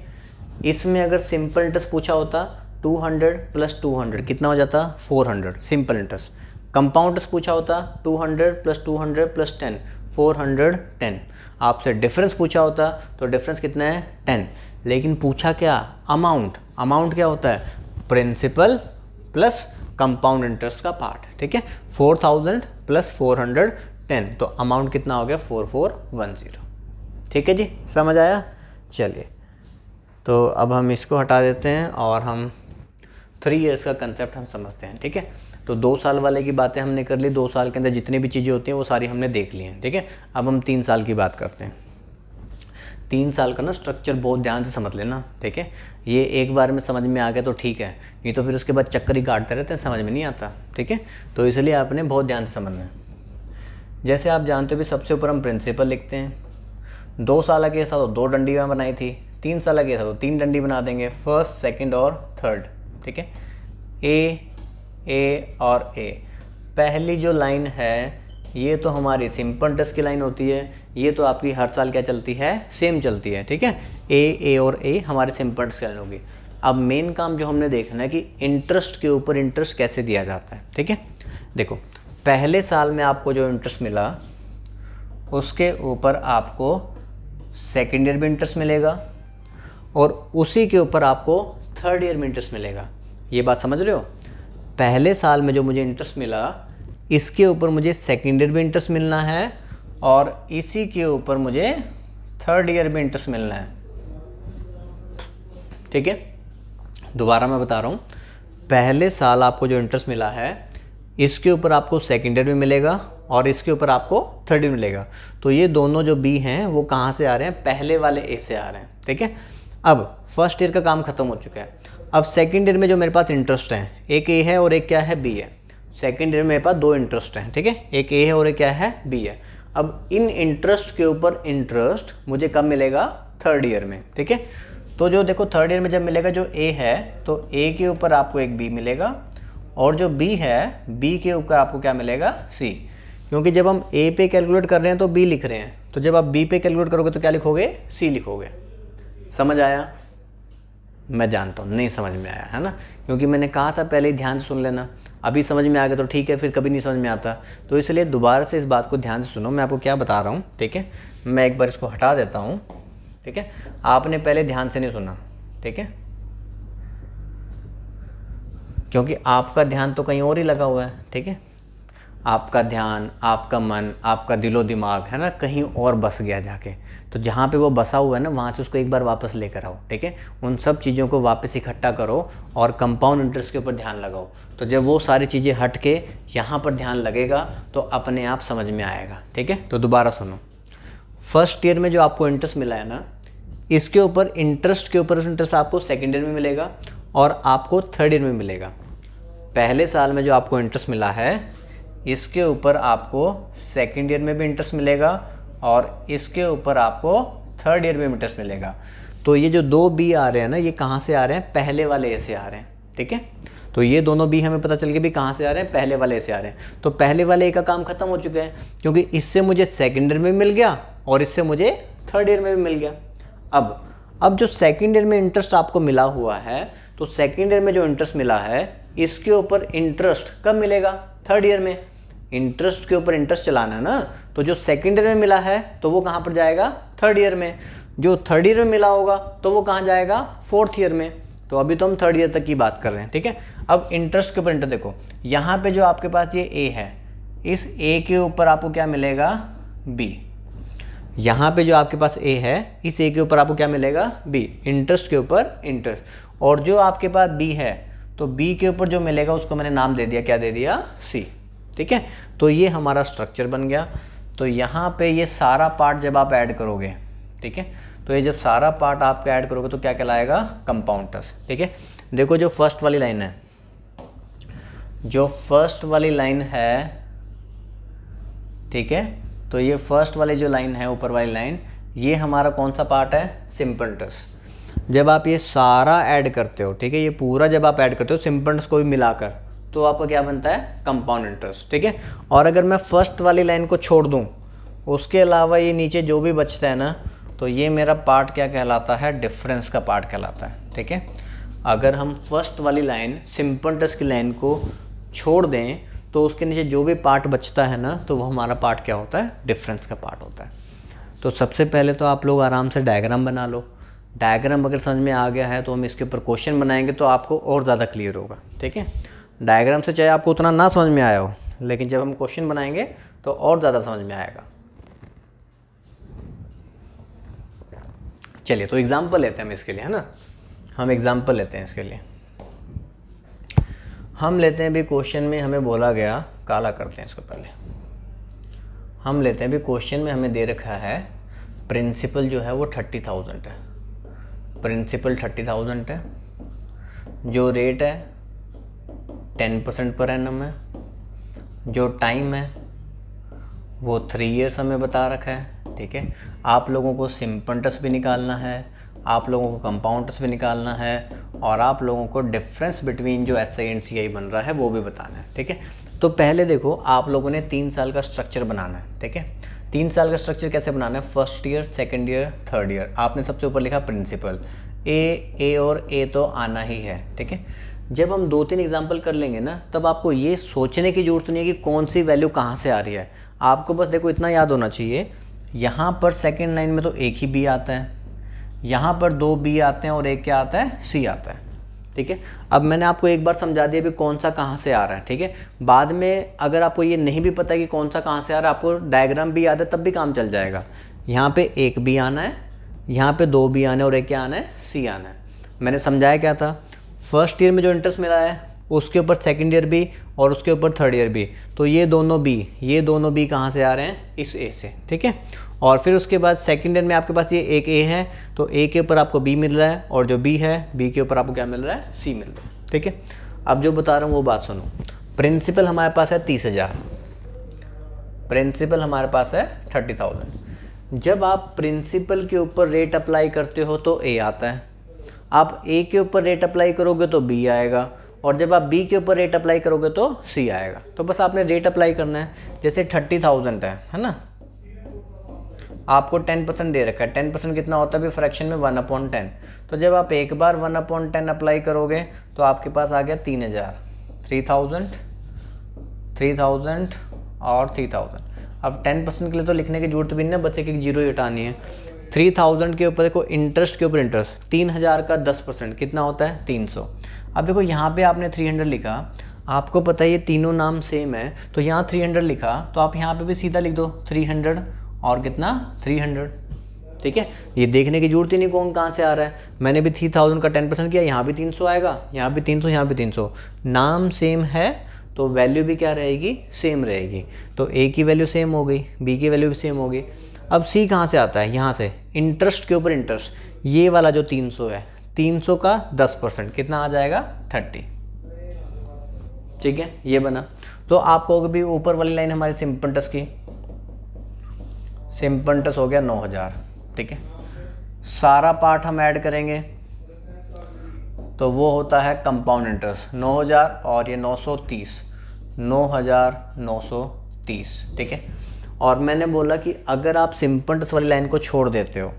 इसमें अगर सिंपल इंटरेस्ट पूछा होता 200 + 200 कितना हो जाता? 400 सिंपल इंटरेस्ट। कंपाउंड इंटरेस्ट पूछा होता 200 + 200 + 10 410। आपसे डिफरेंस पूछा होता तो डिफरेंस कितना है? 10। लेकिन पूछा क्या? अमाउंट। अमाउंट क्या होता है? प्रिंसिपल प्लस कंपाउंड इंटरेस्ट का पार्ट, ठीक है। 4000 + 410 तो अमाउंट कितना हो गया? 4410, ठीक है जी। समझ आया? चलिए तो अब हम इसको हटा देते हैं और हम 3 इयर्स का कंसेप्ट हम समझते हैं, ठीक है। तो 2 साल वाले की बातें हमने कर ली, 2 साल के अंदर जितनी भी चीज़ें होती हैं वो सारी हमने देख ली हैं, ठीक है। अब हम 3 साल की बात करते हैं। 3 साल का ना स्ट्रक्चर बहुत ध्यान से समझ लेना, ठीक है। ये एक बार में समझ में आ गया तो ठीक है, नहीं तो फिर उसके बाद चक्कर ही काटते रहते हैं, समझ में नहीं आता, ठीक है। तो इसलिए आपने बहुत ध्यान से समझना है। जैसे आप जानते हो भी सबसे ऊपर हम प्रिंसिपल लिखते हैं। 2 साल के साथ तो 2 डंडियाँ बनाई थी, 3 साल के साथ तो 3 डंडी बना देंगे, फर्स्ट, सेकंड और थर्ड, ठीक है। ए और ए। पहली जो लाइन है ये तो हमारी सिंपल इंटरेस्ट की लाइन होती है, ये तो आपकी हर साल क्या चलती है? सेम चलती है, ठीक है। ए और ए हमारे सिंपल इंटरेस्ट की लाइन होगी। अब मेन काम जो हमने देखना है कि इंटरेस्ट के ऊपर इंटरेस्ट कैसे दिया जाता है, ठीक है। देखो पहले साल में आपको जो इंटरेस्ट मिला उसके ऊपर आपको सेकेंड ईयर में इंटरेस्ट मिलेगा और उसी के ऊपर आपको थर्ड ईयर में इंटरेस्ट मिलेगा। ये बात समझ रहे हो? पहले साल में जो मुझे इंटरेस्ट मिला इसके ऊपर मुझे सेकेंड ईयर में इंटरेस्ट मिलना है और इसी के ऊपर मुझे थर्ड ईयर में इंटरेस्ट मिलना है, ठीक है। दोबारा मैं बता रहा हूँ, पहले साल आपको जो इंटरेस्ट मिला है इसके ऊपर आपको सेकेंड ईयर में मिलेगा और इसके ऊपर आपको थर्ड ईयर में मिलेगा। तो ये दोनों जो बी हैं वो कहाँ से आ रहे हैं? पहले वाले ए से आ रहे हैं, ठीक है। अब फर्स्ट ईयर का काम खत्म हो चुका है। अब सेकेंड ईयर में जो मेरे पास इंटरेस्ट है, एक ए है और एक क्या है? बी है। सेकेंड ईयर में मेरे पास 2 इंटरेस्ट हैं, ठीक है। एक ए है और एक क्या है? बी है। अब इन इंटरेस्ट के ऊपर इंटरेस्ट मुझे कब मिलेगा? थर्ड ईयर में, ठीक है। तो जो देखो थर्ड ईयर में जब मिलेगा जो ए है तो ए के ऊपर आपको एक बी मिलेगा और जो बी है बी के ऊपर आपको क्या मिलेगा? सी। क्योंकि जब हम ए पे कैलकुलेट कर रहे हैं तो बी लिख रहे हैं, तो जब आप बी पे कैलकुलेट करोगे तो क्या लिखोगे? सी लिखोगे। समझ आया? मैं जानता हूँ नहीं समझ में आया है ना, क्योंकि मैंने कहा था पहले ही ध्यान से सुन लेना। अभी समझ में आ गया तो ठीक है, फिर कभी नहीं समझ में आता। तो इसलिए दोबारा से इस बात को ध्यान से सुनो, मैं आपको क्या बता रहा हूँ, ठीक है। मैं एक बार इसको हटा देता हूँ, ठीक है। आपने पहले ध्यान से नहीं सुना, ठीक है, क्योंकि आपका ध्यान तो कहीं और ही लगा हुआ है, ठीक है। आपका ध्यान, आपका मन, आपका दिलो दिमाग है ना कहीं और बस गया जाके। तो जहाँ पे वो बसा हुआ है ना वहाँ से उसको एक बार वापस लेकर आओ, ठीक है। उन सब चीज़ों को वापस इकट्ठा करो और कंपाउंड इंटरेस्ट के ऊपर ध्यान लगाओ। तो जब वो सारी चीज़ें हट के यहाँ पर ध्यान लगेगा तो अपने आप समझ में आएगा, ठीक है। तो दोबारा सुनो, फर्स्ट ईयर में जो आपको इंटरेस्ट मिला है ना इसके ऊपर इंटरेस्ट के ऊपर इंटरेस्ट आपको सेकेंड ईयर में मिलेगा और आपको थर्ड ईयर में मिलेगा। पहले साल में जो आपको इंटरेस्ट मिला है इसके ऊपर आपको सेकेंड ईयर में भी इंटरेस्ट मिलेगा और इसके ऊपर आपको थर्ड ईयर में इंटरेस्ट मिलेगा। तो ये जो 2 बी आ रहे हैं ना ये कहाँ से आ रहे हैं? पहले वाले ए से आ रहे हैं, ठीक है। तो ये दोनों बी हमें पता चल गया भी कहाँ से आ रहे हैं? पहले वाले ए से आ रहे हैं। तो पहले वाले ए का काम खत्म हो चुका है क्योंकि इससे मुझे सेकेंड ईयर में मिल गया और इससे मुझे थर्ड ईयर में भी मिल गया। अब जो सेकेंड ईयर में इंटरेस्ट आपको मिला हुआ है तो सेकेंड ईयर में जो इंटरेस्ट मिला है इसके ऊपर इंटरेस्ट कब मिलेगा? थर्ड ईयर में। इंटरेस्ट के ऊपर इंटरेस्ट चलाना है ना, तो जो सेकेंड ईयर में मिला है तो वो कहाँ पर जाएगा? थर्ड ईयर में। जो थर्ड ईयर में मिला होगा तो वो कहाँ जाएगा? फोर्थ ईयर में। तो अभी तो हम थर्ड ईयर तक की बात कर रहे हैं, ठीक है। अब इंटरेस्ट के ऊपर इंटरेस्ट देखो, यहाँ पे जो आपके पास ये ए है इस ए के ऊपर आपको क्या मिलेगा? बी। यहाँ पे जो आपके पास ए है इस ए के ऊपर आपको क्या मिलेगा? बी। इंटरेस्ट के ऊपर इंटरेस्ट। और जो आपके पास बी है तो बी के ऊपर जो मिलेगा उसको मैंने नाम दे दिया, क्या दे दिया? सी, ठीक है। तो ये हमारा स्ट्रक्चर बन गया। तो यहाँ पे ये सारा पार्ट जब आप ऐड करोगे, ठीक है, तो ये जब सारा पार्ट आप ऐड करोगे तो क्या कहलाएगा? कंपाउंड इंटरेस्ट, ठीक है। देखो जो फर्स्ट वाली लाइन है, जो फर्स्ट वाली लाइन है, ठीक है, तो ये फर्स्ट वाली जो लाइन है, ऊपर वाली लाइन, ये हमारा कौन सा पार्ट है, सिंपल इंटरेस्ट। जब आप ये सारा ऐड करते हो, ठीक है, ये पूरा जब आप ऐड करते हो सिंपल इंटरेस्ट को भी मिलाकर, तो आपका क्या बनता है, कंपाउंड इंटरेस्ट, ठीक है। और अगर मैं फर्स्ट वाली लाइन को छोड़ दूँ, उसके अलावा ये नीचे जो भी बचता है ना, तो ये मेरा पार्ट क्या कहलाता है, डिफरेंस का पार्ट कहलाता है, ठीक है। अगर हम फर्स्ट वाली लाइन सिंपल इंटरेस्ट की लाइन को छोड़ दें तो उसके नीचे जो भी पार्ट बचता है ना, तो वो हमारा पार्ट क्या होता है, डिफरेंस का पार्ट होता है। तो सबसे पहले तो आप लोग आराम से डायग्राम बना लो। डायग्राम अगर समझ में आ गया है तो हम इसके ऊपर क्वेश्चन बनाएंगे तो आपको और ज़्यादा क्लियर होगा, ठीक है। डायग्राम से चाहे आपको उतना ना समझ में आया हो, लेकिन जब हम क्वेश्चन बनाएंगे तो और ज़्यादा समझ में आएगा। चलिए तो एग्जाम्पल लेते हैं हम इसके लिए, है ना। हम एग्जाम्पल लेते हैं इसके लिए। हम लेते हैं अभी क्वेश्चन में हमें बोला गया, काला करते हैं इसको पहले। हम लेते हैं अभी क्वेश्चन में हमें दे रखा है प्रिंसिपल जो है वो 30,000 है। प्रिंसिपल 30,000 है। जो रेट है 10% पर एनम है। जो टाइम है वो 3 ईयर्स हमें बता रखा है, ठीक है। आप लोगों को सिंपल इंटरेस्ट भी निकालना है, आप लोगों को कंपाउंड इंटरेस्ट भी निकालना है, और आप लोगों को डिफरेंस बिटवीन जो एसआई एंड सीआई बन रहा है वो भी बताना है, ठीक है। तो पहले देखो, आप लोगों ने 3 साल का स्ट्रक्चर बनाना है, ठीक है। 3 साल का स्ट्रक्चर कैसे बनाना है, first year, second year, third year. आपने सबसे ऊपर लिखा प्रिंसिपल, ए और ए तो आना ही है, ठीक है। जब हम 2-3 एग्जाम्पल कर लेंगे ना, तब आपको ये सोचने की जरूरत नहीं है कि कौन सी वैल्यू कहाँ से आ रही है। आपको बस देखो इतना याद होना चाहिए, यहाँ पर सेकेंड लाइन में तो एक ही बी आता है, यहाँ पर 2 बी आते हैं और एक क्या आता है, सी आता है, ठीक है। अब मैंने आपको एक बार समझा दिया भी कौन सा कहाँ से आ रहा है, ठीक है। बाद में अगर आपको ये नहीं भी पता कि कौन सा कहाँ से आ रहा है, आपको डायग्राम भी याद है तब भी काम चल जाएगा। यहाँ पे एक बी आना है, यहाँ पे 2 बी आना है और एक क्या आना है, सी आना है। मैंने समझाया क्या था, फर्स्ट ईयर में जो इंटरेस्ट मिला है उसके ऊपर सेकेंड ईयर भी और उसके ऊपर थर्ड ईयर भी, तो ये दोनों बी कहाँ से आ रहे हैं, इस ए से, ठीक है। और फिर उसके बाद सेकेंड ईयर में आपके पास ये एक ए है, तो ए के ऊपर आपको बी मिल रहा है, और जो बी है बी के ऊपर आपको क्या मिल रहा है, सी मिल रहा है, ठीक है। अब जो बता रहा हूँ वो बात सुनो। प्रिंसिपल हमारे पास है 30,000, प्रिंसिपल हमारे पास है 30,000। जब आप प्रिंसिपल के ऊपर रेट अप्लाई करते हो तो ए आता है, आप ए के ऊपर रेट अप्लाई करोगे तो बी आएगा, और जब आप बी के ऊपर रेट अप्लाई करोगे तो सी आएगा। तो बस आपने रेट अप्लाई करना है। जैसे 30,000 है ना, आपको 10% दे रखा है। 10% कितना होता है भी फ्रैक्शन में 1/10। तो जब आप एक बार 1/10 अप्लाई करोगे तो आपके पास आ गया 3,000, 3,000 और 3,000। अब 10% के लिए तो लिखने की जरूरत भी नहीं है, बस एक जीरो ही हटानी है। 3,000 के ऊपर देखो, इंटरेस्ट के ऊपर इंटरेस्ट, 3,000 का 10% कितना होता है, 300। अब देखो यहाँ पे आपने 300 लिखा, आपको पता है ये तीनों नाम सेम है, तो यहाँ 300 लिखा, तो आप यहाँ पे भी सीधा लिख दो 300 और कितना 300, ठीक है। ये देखने की जरूरत ही नहीं कौन कहाँ से आ रहा है। मैंने भी 3,000 का 10% किया, यहाँ भी 300 आएगा, यहाँ भी 300, यहाँ भी 300। नाम सेम है तो वैल्यू भी क्या रहेगी, सेम रहेगी। तो ए की वैल्यू सेम हो गई, बी की वैल्यू भी सेम हो गई। अब सी कहाँ से आता है, यहाँ से, इंटरेस्ट के ऊपर इंटरेस्ट। ये वाला जो 300 है, 300 का 10% कितना आ जाएगा, 30, ठीक है। ये बना। तो आपको भी ऊपर वाली लाइन हमारी सिंपल इंटरेस्ट की, सिंपल इंटरेस्ट हो गया 9,000, ठीक है। सारा पार्ट हम ऐड करेंगे तो वो होता है कंपाउंड इंटरेस्ट 9,000 और ये 930, 9,930, ठीक है। और मैंने बोला कि अगर आप सिंपल इंटरेस्ट वाली लाइन को छोड़ देते हो,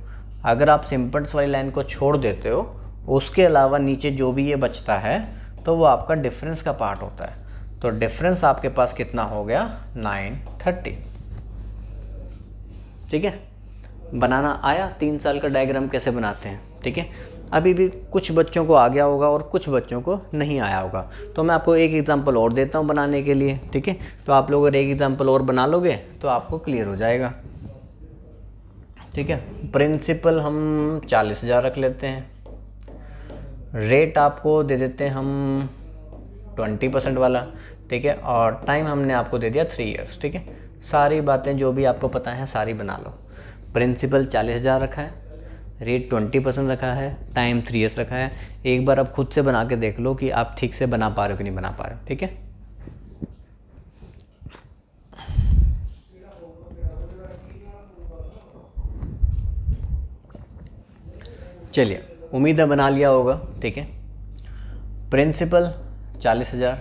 अगर आप सिंपल इंटरेस्ट वाली लाइन को छोड़ देते हो, उसके अलावा नीचे जो भी ये बचता है तो वो आपका डिफरेंस का पार्ट होता है। तो डिफरेंस आपके पास कितना हो गया, 930, ठीक है। बनाना आया, 3 साल का डायग्राम कैसे बनाते हैं, ठीक है। अभी भी कुछ बच्चों को आ गया होगा और कुछ बच्चों को नहीं आया होगा, तो मैं आपको एक एग्जांपल और देता हूं बनाने के लिए, ठीक है। तो आप लोग अगर एक एग्जांपल और बना लोगे तो आपको क्लियर हो जाएगा, ठीक है। प्रिंसिपल हम 40,000 रख लेते हैं, रेट आपको दे देते हैं हम 20% वाला, ठीक है। और टाइम हमने आपको दे दिया 3 ईयर्स, ठीक है। सारी बातें जो भी आपको पता है सारी बना लो। प्रिंसिपल 40,000 रखा है, रेट 20% रखा है, टाइम 3 ईयर्स रखा है। एक बार आप खुद से बना के देख लो कि आप ठीक से बना पा रहे हो कि नहीं बना पा रहे हो, ठीक है। चलिए उम्मीद है बना लिया होगा, ठीक है। प्रिंसिपल 40,000,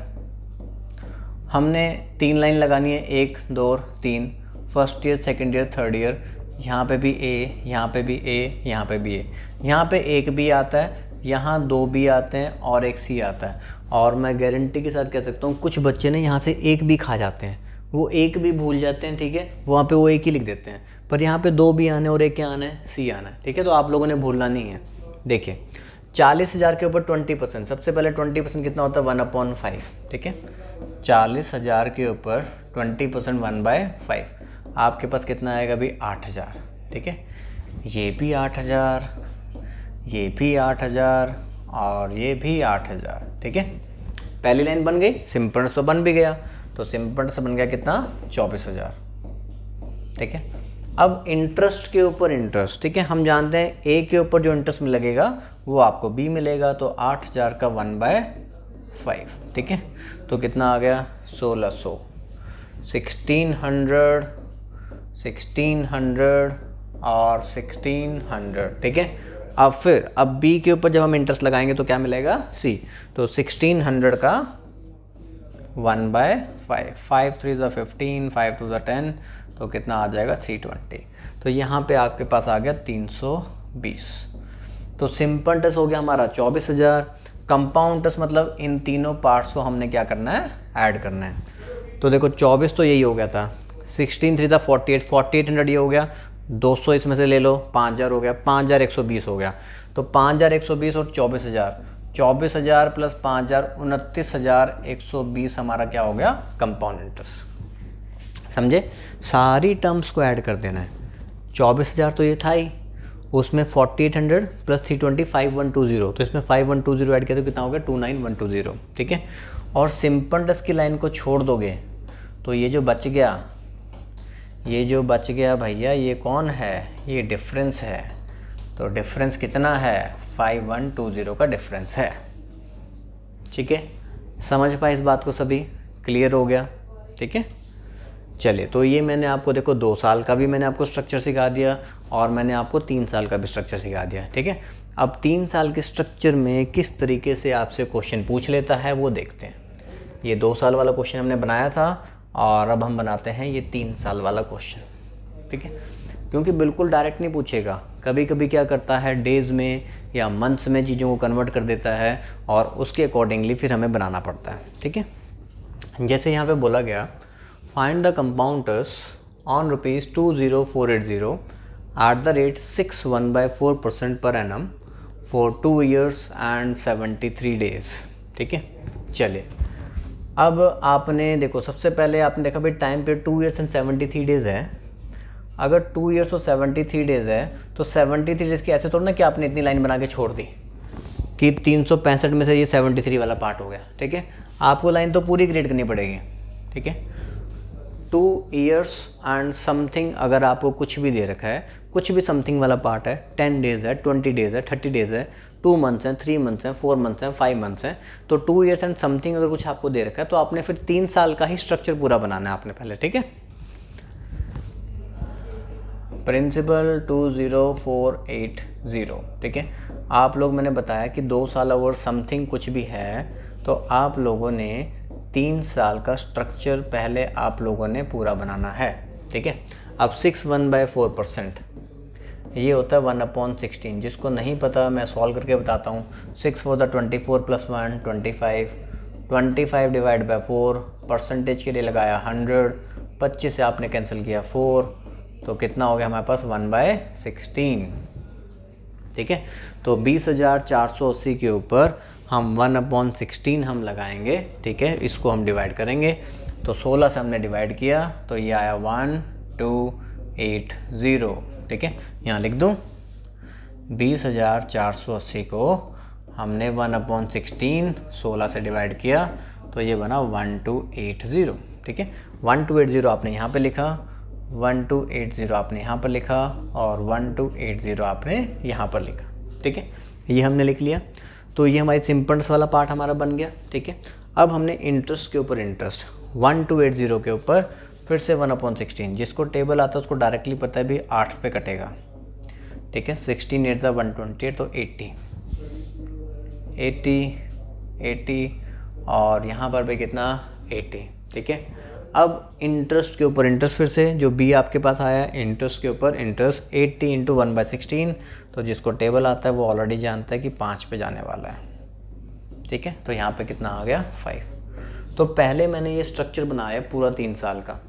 हमने 3 लाइन लगानी है, 1 2 3, first year, second year, third year. यहाँ पे भी ए, यहाँ पे भी ए, यहाँ पे भी ए, यहाँ पे एक बी आता है, यहाँ 2 बी आते हैं और एक सी आता है। और मैं गारंटी के साथ कह सकता हूँ कुछ बच्चे ने यहाँ से एक भी खा जाते हैं, वो एक भी भूल जाते हैं, ठीक है, वहाँ पे वो एक ही लिख देते हैं, पर यहाँ पे 2 बी आने और एक क्या आना है, सी आना है, ठीक है। तो आप लोगों ने भूलना नहीं है। देखिए 40,000 के ऊपर 20%, सबसे पहले 20% कितना होता है, 1/5, ठीक है। 40,000 के ऊपर 20% 1/5, आपके पास कितना आएगा अभी, 8,000, ठीक है। ये भी 8,000, ये भी 8,000 और ये भी 8,000, ठीक है। पहली लाइन बन गई, सिंपल तो बन भी गया, तो सिंपल से बन गया कितना, 24,000, ठीक है। अब इंटरेस्ट के ऊपर इंटरेस्ट, ठीक है, हम जानते हैं ए के ऊपर जो इंटरेस्ट में लगेगा वो आपको बी मिलेगा, तो 8,000 का 1/5, ठीक है। तो कितना आ गया, 1,600, 1,600 और 1,600, ठीक है। अब बी के ऊपर जब हम इंटरेस्ट लगाएंगे तो क्या मिलेगा, सी, तो 1,600 का 1/5, 5 3 = 15, 5 2 = 10, तो कितना आ जाएगा, 320। तो यहाँ पे आपके पास आ गया 320। तो सिंपल इंटरेस्ट हो गया हमारा 24,000। कंपाउंड इंटरेस्ट मतलब इन तीनों पार्ट्स को हमने क्या करना है, ऐड करना है। तो देखो 24 तो यही हो गया था, 16 3 = 48, 4800 ये हो गया, 200 इसमें से ले लो, 5,000 हो गया, 5,120 हो गया। तो 5,120 और 24,000, 24,000 प्लस 5,000, 29,120 हमारा क्या हो गया, कंपाउंड इंटरेस्ट। समझे, सारी टर्म्स को ऐड कर देना है। 24,000 तो ये था ही, उसमें 4800 प्लस 320 5120, तो इसमें 5120 ऐड किया तो कितना हो गया, 29,120, ठीक है। और सिंपल इंटरेस्ट की लाइन को छोड़ दोगे तो ये जो बच गया भैया, ये कौन है, ये डिफरेंस है। तो डिफरेंस कितना है, 5120 का डिफरेंस है, ठीक है। समझ पाए इस बात को, सभी क्लियर हो गया, ठीक है। चलिए, तो ये मैंने आपको देखो 2 साल का भी मैंने आपको स्ट्रक्चर सिखा दिया और मैंने आपको 3 साल का भी स्ट्रक्चर सिखा दिया, ठीक है। अब 3 साल के स्ट्रक्चर में किस तरीके से आपसे क्वेश्चन पूछ लेता है वो देखते हैं। ये 2 साल वाला क्वेश्चन हमने बनाया था और अब हम बनाते हैं ये 3 साल वाला क्वेश्चन, ठीक है। क्योंकि बिल्कुल डायरेक्ट नहीं पूछेगा, कभी कभी क्या करता है, डेज़ में या मंथ्स में चीज़ों को कन्वर्ट कर देता है और उसके अकॉर्डिंगली फिर हमें बनाना पड़ता है, ठीक है। जैसे यहाँ पे बोला गया, find the compound interest on ₹20,480 at the rate 6.1/4% per annum for 2 years and 73 days, ठीक है। चलिए, अब आपने देखो, सबसे पहले आपने देखा भाई time period 2 years and 73 days है। अगर 2 years और 73 days है तो 73 days की ऐसे थोड़ा ना कि आपने इतनी लाइन बना के छोड़ दी कि 365 में से ये 73 वाला पार्ट हो गया, ठीक है। आपको लाइन तो पूरी क्रिएट करनी पड़ेगी, ठीक है। 2 years and something, अगर आपको कुछ भी दे रखा है, कुछ भी समथिंग वाला पार्ट है, 10 days है, 20 days है, 30 days है, 2 months हैं, 3 months हैं, 4 months हैं, 5 months हैं, तो 2 years and समथिंग अगर कुछ आपको दे रखा है तो आपने फिर 3 साल का ही स्ट्रक्चर पूरा बनाना है आपने पहले, ठीक है। प्रिंसिपल 20480, ठीक है। आप लोग, मैंने बताया कि 2 साल और समथिंग कुछ भी है तो आप लोगों ने 3 साल का स्ट्रक्चर पहले आप लोगों ने पूरा बनाना है, ठीक है। अब 6.1/4% ये होता है 1/16। जिसको नहीं पता मैं सॉल्व करके बताता हूँ। 6 for the 24 + 1 25, 25 divide by 4, percentage के लिए लगाया 100, 25 से आपने कैंसिल किया 4, तो कितना हो गया हमारे पास 1/16, ठीक है। तो 20,480 के ऊपर हम 1/16 हम लगाएंगे, ठीक है। इसको हम डिवाइड करेंगे, तो 16 से हमने डिवाइड किया तो ये आया 1280, ठीक है। यहाँ लिख दूँ 20,480 को हमने 1/16 16 से डिवाइड किया तो ये बना 1280, ठीक है। 1280 आपने यहाँ पे लिखा, 1280 आपने यहाँ पर लिखा और 1280 आपने यहाँ पर लिखा, ठीक है। ये हमने लिख लिया। तो ये हमारी सिंपल्स वाला पार्ट हमारा बन गया, ठीक है। अब हमने इंटरेस्ट के ऊपर इंटरेस्ट 1280 के ऊपर फिर से 1/16, जिसको टेबल आता है उसको डायरेक्टली पता है भी 8 पे कटेगा। ठीक है। 16 8 128 तो 80 और यहाँ पर भी कितना 80, ठीक है। अब इंटरेस्ट के ऊपर इंटरेस्ट, फिर से जो बी आपके पास आया है इंटरेस्ट के ऊपर इंटरेस्ट 80 इंटू 1/16, तो जिसको टेबल आता है वो ऑलरेडी जानता है कि 5 पे जाने वाला है, ठीक है। तो यहाँ पे कितना आ गया 5। तो पहले मैंने ये स्ट्रक्चर बनाया पूरा 3 साल का,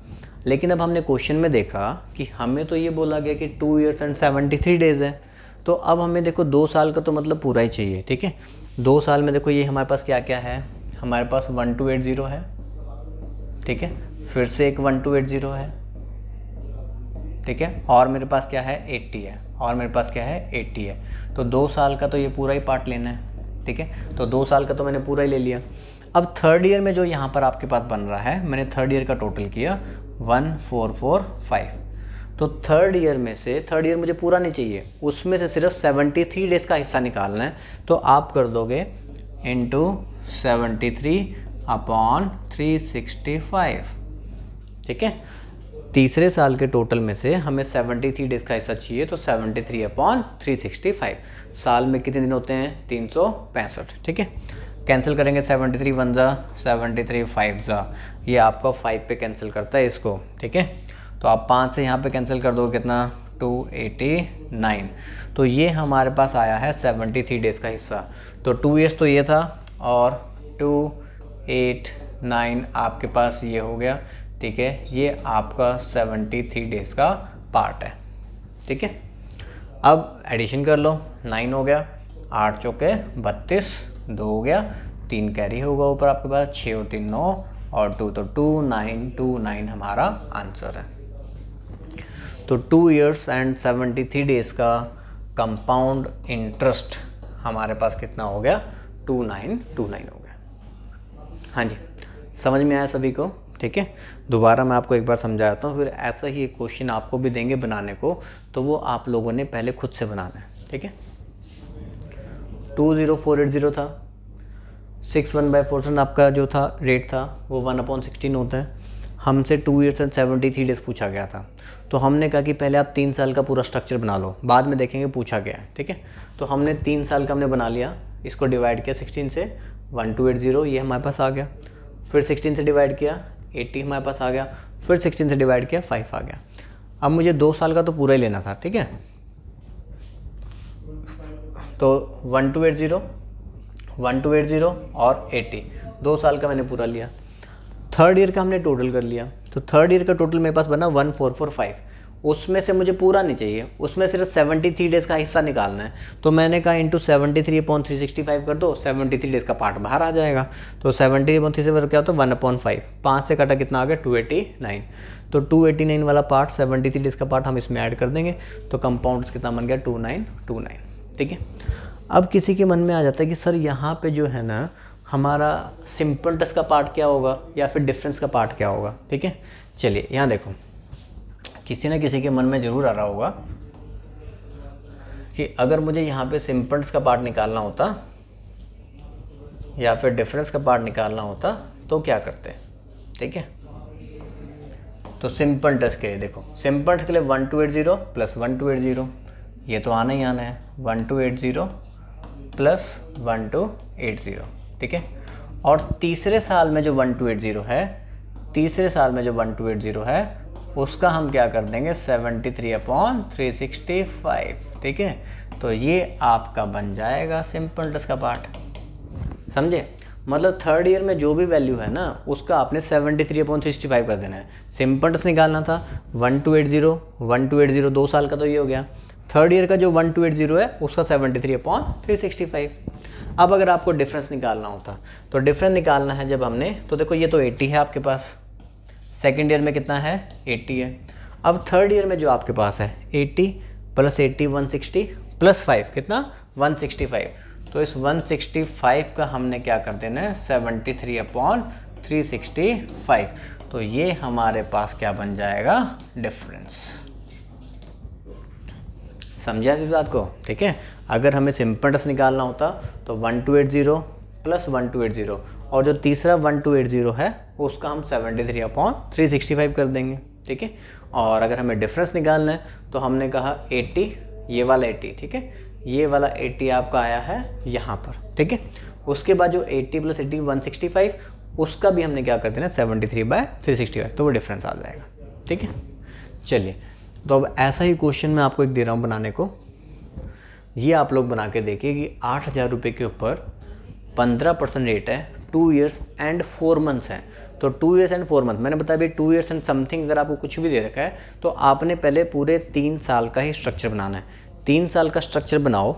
लेकिन अब हमने क्वेश्चन में देखा कि हमें तो ये बोला गया कि 2 years and 73 days है, तो अब हमें देखो 2 साल का तो मतलब पूरा ही चाहिए, ठीक है। 2 साल में देखो ये हमारे पास क्या क्या है, हमारे पास 1280 है, ठीक है, फिर से एक 1280 है, ठीक है, और मेरे पास क्या है 80 है, और मेरे पास क्या है 80 है। तो 2 साल का तो ये पूरा ही पार्ट लेना है, ठीक है। तो 2 साल का तो मैंने पूरा ही ले लिया। अब थर्ड ईयर में जो यहाँ पर आपके पास बन रहा है, मैंने थर्ड ईयर का टोटल किया 1445। तो थर्ड ईयर में से, थर्ड ईयर मुझे पूरा नहीं चाहिए, उसमें से सिर्फ 73 डेज़ का हिस्सा निकालना है। तो आप कर दोगे इंटू 73/365, ठीक है। तीसरे साल के टोटल में से हमें 73 डेज़ का हिस्सा चाहिए, तो 73/365। साल में कितने दिन होते हैं 365, ठीक है। कैंसिल करेंगे 73 1 जा 73 5 जा, ये आपका 5 पे कैंसिल करता है इसको, ठीक है। तो आप 5 से यहाँ पे कैंसिल कर दो कितना 289। तो ये हमारे पास आया है 73 डेज़ का हिस्सा। तो 2 years तो ये था और 289 आपके पास ये हो गया, ठीक है। ये आपका 73 डेज़ का पार्ट है, ठीक है। अब एडिशन कर लो, 9 हो गया, 8 चौके 32, 2 हो गया, 3 कैरी होगा ऊपर आपके पास, 6 और 3 9 और 2, तो 2929 हमारा आंसर है। तो 2 years and 73 डेज़ का कंपाउंड इंटरेस्ट हमारे पास कितना हो गया 2929 हो गया। हाँ जी, समझ में आया सभी को, ठीक है। दोबारा मैं आपको एक बार समझाता हूँ, फिर ऐसा ही एक क्वेश्चन आपको भी देंगे बनाने को, तो वो आप लोगों ने पहले खुद से बनाना है, ठीक है। 20480 था, 6/4 आपका जो था रेट था वो 1/16 होता है। हमसे 2 years and 73 डेज़ पूछा गया था, तो हमने कहा कि पहले आप 3 साल का पूरा स्ट्रक्चर बना लो, बाद में देखेंगे पूछा गया है, ठीक है। तो हमने 3 साल का हमने बना लिया, इसको डिवाइड किया 16 से, 1280 ये हमारे पास आ गया, फिर 16 से डिवाइड किया 80 हमारे पास आ गया, फिर 16 से डिवाइड किया 5 आ गया। अब मुझे 2 साल का तो पूरा ही लेना था, ठीक है। तो 1280 और 80, 2 साल का मैंने पूरा लिया। थर्ड ईयर का हमने टोटल कर लिया, तो थर्ड ईयर का टोटल मेरे पास बना 1445। उसमें से मुझे पूरा नहीं चाहिए, उसमें सिर्फ 73 डेज़ का हिस्सा निकालना है। तो मैंने कहा इंटू 73/365 कर दो, 73 डेज़ का पार्ट बाहर आ जाएगा। तो 73/365 क्या होता है 1/5, 5 से कटा कितना आ गया 289। तो 289 वाला पार्ट 73 डेज़ का पार्ट हम इसमें ऐड कर देंगे, तो कंपाउंड कितना बन गया 2929, ठीक है। अब किसी के मन में आ जाता है कि सर यहाँ पे जो है ना हमारा सिंपल्टस का पार्ट क्या होगा या फिर डिफरेंस का पार्ट क्या होगा, ठीक है। चलिए यहाँ देखो, किसी न किसी के मन में ज़रूर आ रहा होगा कि अगर मुझे यहाँ पे सिंपल्टस का पार्ट निकालना होता या फिर डिफरेंस का पार्ट निकालना होता तो क्या करते, ठीक है। तो सिंपल्टस के लिए देखो, सिंपल्टस के लिए 1280 प्लस 1280, ये तो आना ही आना है, 1280 प्लस 1280, ठीक है। और तीसरे साल में जो 1280 है, तीसरे साल में जो 1280 है उसका हम क्या कर देंगे 73/365, ठीक है। तो ये आपका बन जाएगा सिंपल्टस का पार्ट, समझे। मतलब थर्ड ईयर में जो भी वैल्यू है ना उसका आपने 73/365 कर देना है। सिंपल्टस निकालना था 1280 2 साल का, तो ये हो गया। थर्ड ईयर का जो 1280 है उसका 73/365। अब अगर आपको डिफरेंस निकालना होता तो डिफरेंस निकालना है जब हमने, तो देखो ये तो 80 है आपके पास, सेकेंड ईयर में कितना है 80 है। अब थर्ड ईयर में जो आपके पास है 80 प्लस 80 160 प्लस 5 कितना 165। तो इस 165 का हमने क्या कर देना है 73/365। तो ये हमारे पास क्या बन जाएगा डिफरेंस। समझा इस बात को, ठीक है। अगर हमें सिंपल्टस निकालना होता तो 1280 प्लस 1280 और जो तीसरा 1280 है उसका हम 73/365 कर देंगे, ठीक है। और अगर हमें डिफरेंस निकालना है तो हमने कहा 80 ये वाला 80, ठीक है, ये वाला 80 आपका आया है यहाँ पर, ठीक है। उसके बाद जो 80 + 80 165, उसका भी हमने क्या कर देना 73/365, तो वो डिफरेंस आ जाएगा, ठीक है। चलिए, तो अब ऐसा ही क्वेश्चन मैं आपको एक दे रहा हूँ बनाने को। ये आप लोग बना के देखिए कि 8,000 रुपये के ऊपर 15% रेट है, 2 ईयर्स एंड 4 मंथ्स है। तो 2 ईयर्स एंड 4 मंथ, मैंने बताया भाई 2 ईयर्स एंड समथिंग अगर आपको कुछ भी दे रखा है तो आपने पहले पूरे 3 साल का ही स्ट्रक्चर बनाना है। 3 साल का स्ट्रक्चर बनाओ,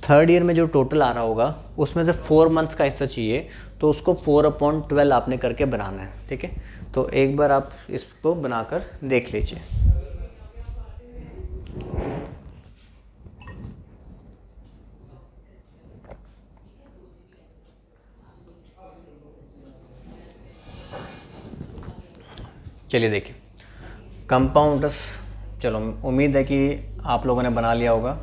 3rd ईयर में जो टोटल आ रहा होगा उसमें से 4 मंथ्स का हिस्सा चाहिए, तो उसको 4/12 आपने करके बनाना है, ठीक है। तो एक बार आप इसको बनाकर देख लीजिए। चलिए देखिए, कंपाउंड्स, चलो उम्मीद है कि आप लोगों ने बना लिया होगा,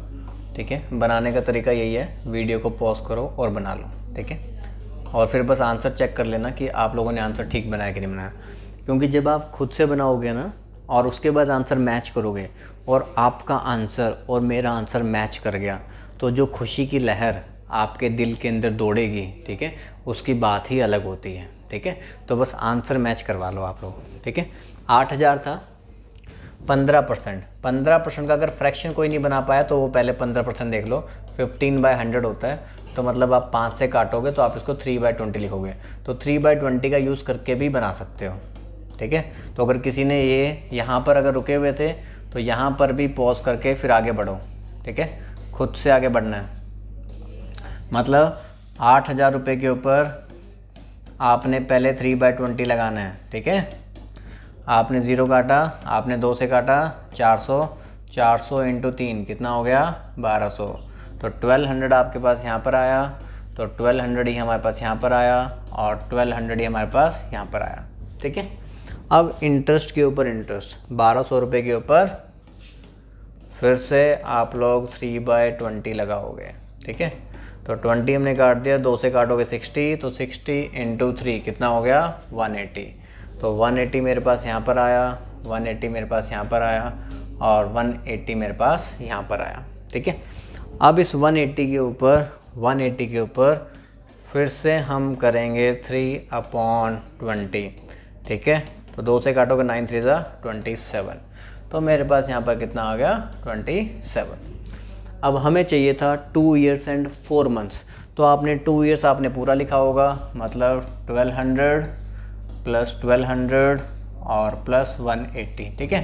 ठीक है। बनाने का तरीका यही है, वीडियो को पॉज करो और बना लो, ठीक है। और फिर बस आंसर चेक कर लेना कि आप लोगों ने आंसर ठीक बनाया कि नहीं बनाया, क्योंकि जब आप खुद से बनाओगे ना और उसके बाद आंसर मैच करोगे और आपका आंसर और मेरा आंसर मैच कर गया, तो जो खुशी की लहर आपके दिल के अंदर दौड़ेगी, ठीक है, उसकी बात ही अलग होती है, ठीक है। तो बस आंसर मैच करवा लो आप लोग, ठीक है। 8,000 था, 15% का अगर फ्रैक्शन कोई नहीं बना पाया तो वो पहले 15% देख लो। 15/100 होता है, तो मतलब आप 5 से काटोगे तो आप इसको 3/20 लिखोगे, तो 3/20 का यूज़ करके भी बना सकते हो, ठीक है। तो अगर किसी ने ये यहाँ पर अगर रुके हुए थे तो यहाँ पर भी पॉज करके फिर आगे बढ़ो, ठीक है, खुद से आगे बढ़ना है। मतलब 8,000 रुपये के ऊपर आपने पहले 3/20 लगाना है, ठीक है। आपने 0 काटा, आपने 2 से काटा, 400 × 3 कितना हो गया 1200, तो 1200 आपके पास यहाँ पर आया, तो 1200 ही हमारे पास यहाँ पर आया और 1200 ही हमारे पास यहाँ पर आया, ठीक है। अब इंटरेस्ट के ऊपर इंटरेस्ट, 1200 रुपये के ऊपर फिर से आप लोग 3/20 लगाओगे, ठीक है। तो 20 हमने काट दिया, 2 से काटोगे 60, तो 60 × 3 कितना हो गया 180, तो 180 मेरे पास यहाँ पर आया, 180 मेरे पास यहाँ पर आया और 180 मेरे पास यहाँ पर आया, ठीक है। अब इस 180 के ऊपर फिर से हम करेंगे 3/20, ठीक है। तो 2 से काटोगे 9 3 27, तो मेरे पास यहाँ पर कितना आ गया 27। अब हमें चाहिए था 2 ईयर्स एंड 4 मंथ्स, तो आपने 2 ईयर्स आपने पूरा लिखा होगा, मतलब 1200 + 1200 और +180, ठीक है।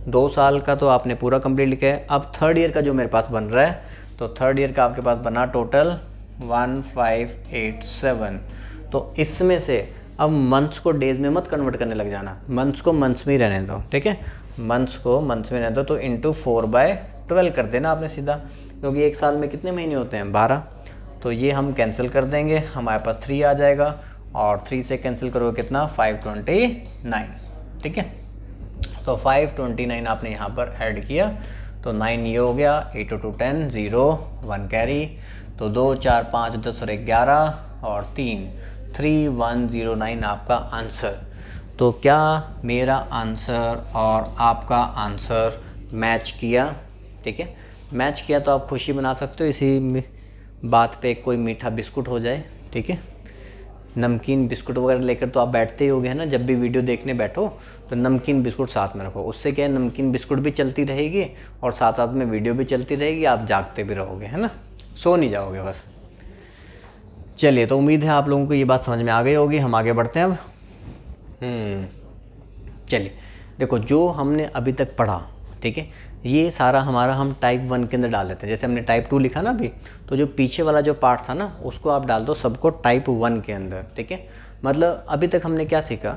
2 साल का तो आपने पूरा कंप्लीट लिखा है। अब 3rd ईयर का जो मेरे पास बन रहा है, तो 3rd ईयर का आपके पास बना टोटल 1587। तो इसमें से अब मंथ्स को डेज में मत कन्वर्ट करने लग जाना, मंथ्स को मंथ्स में ही रहने दो, ठीक है। मंथ्स को मंथ्स में रहने दो, तो × 4/12 कर देना आपने सीधा, क्योंकि एक साल में कितने महीने होते हैं 12, तो ये हम कैंसिल कर देंगे, हमारे पास 3 आ जाएगा और 3 से कैंसिल करोगे कितना 529, ठीक है। तो 529 आपने यहाँ पर ऐड किया, तो 9 ये हो गया, 8 × 2 10, 0 1 कैरी, तो 2 4 5 10 और 11 और 3 3109 आपका आंसर। तो क्या मेरा आंसर और आपका आंसर मैच किया, ठीक है। मैच किया तो आप खुशी मना सकते हो, इसी बात पे कोई मीठा बिस्कुट हो जाए, ठीक है। नमकीन बिस्कुट वगैरह लेकर तो आप बैठते ही होगे, है ना, जब भी वीडियो देखने बैठो तो नमकीन बिस्कुट साथ में रखो, उससे क्या है नमकीन बिस्कुट भी चलती रहेगी और साथ साथ में वीडियो भी चलती रहेगी, आप जागते भी रहोगे, है ना, सो नहीं जाओगे बस। चलिए, तो उम्मीद है आप लोगों को ये बात समझ में आ गई होगी। हम आगे बढ़ते हैं अब। चलिए देखो, जो हमने अभी तक पढ़ा, ठीक है, ये सारा हमारा हम टाइप 1 के अंदर डाल देते हैं। जैसे हमने टाइप 2 लिखा ना अभी, तो जो पीछे वाला जो पार्ट था ना उसको आप डाल दो सबको टाइप 1 के अंदर, ठीक है। मतलब अभी तक हमने क्या सीखा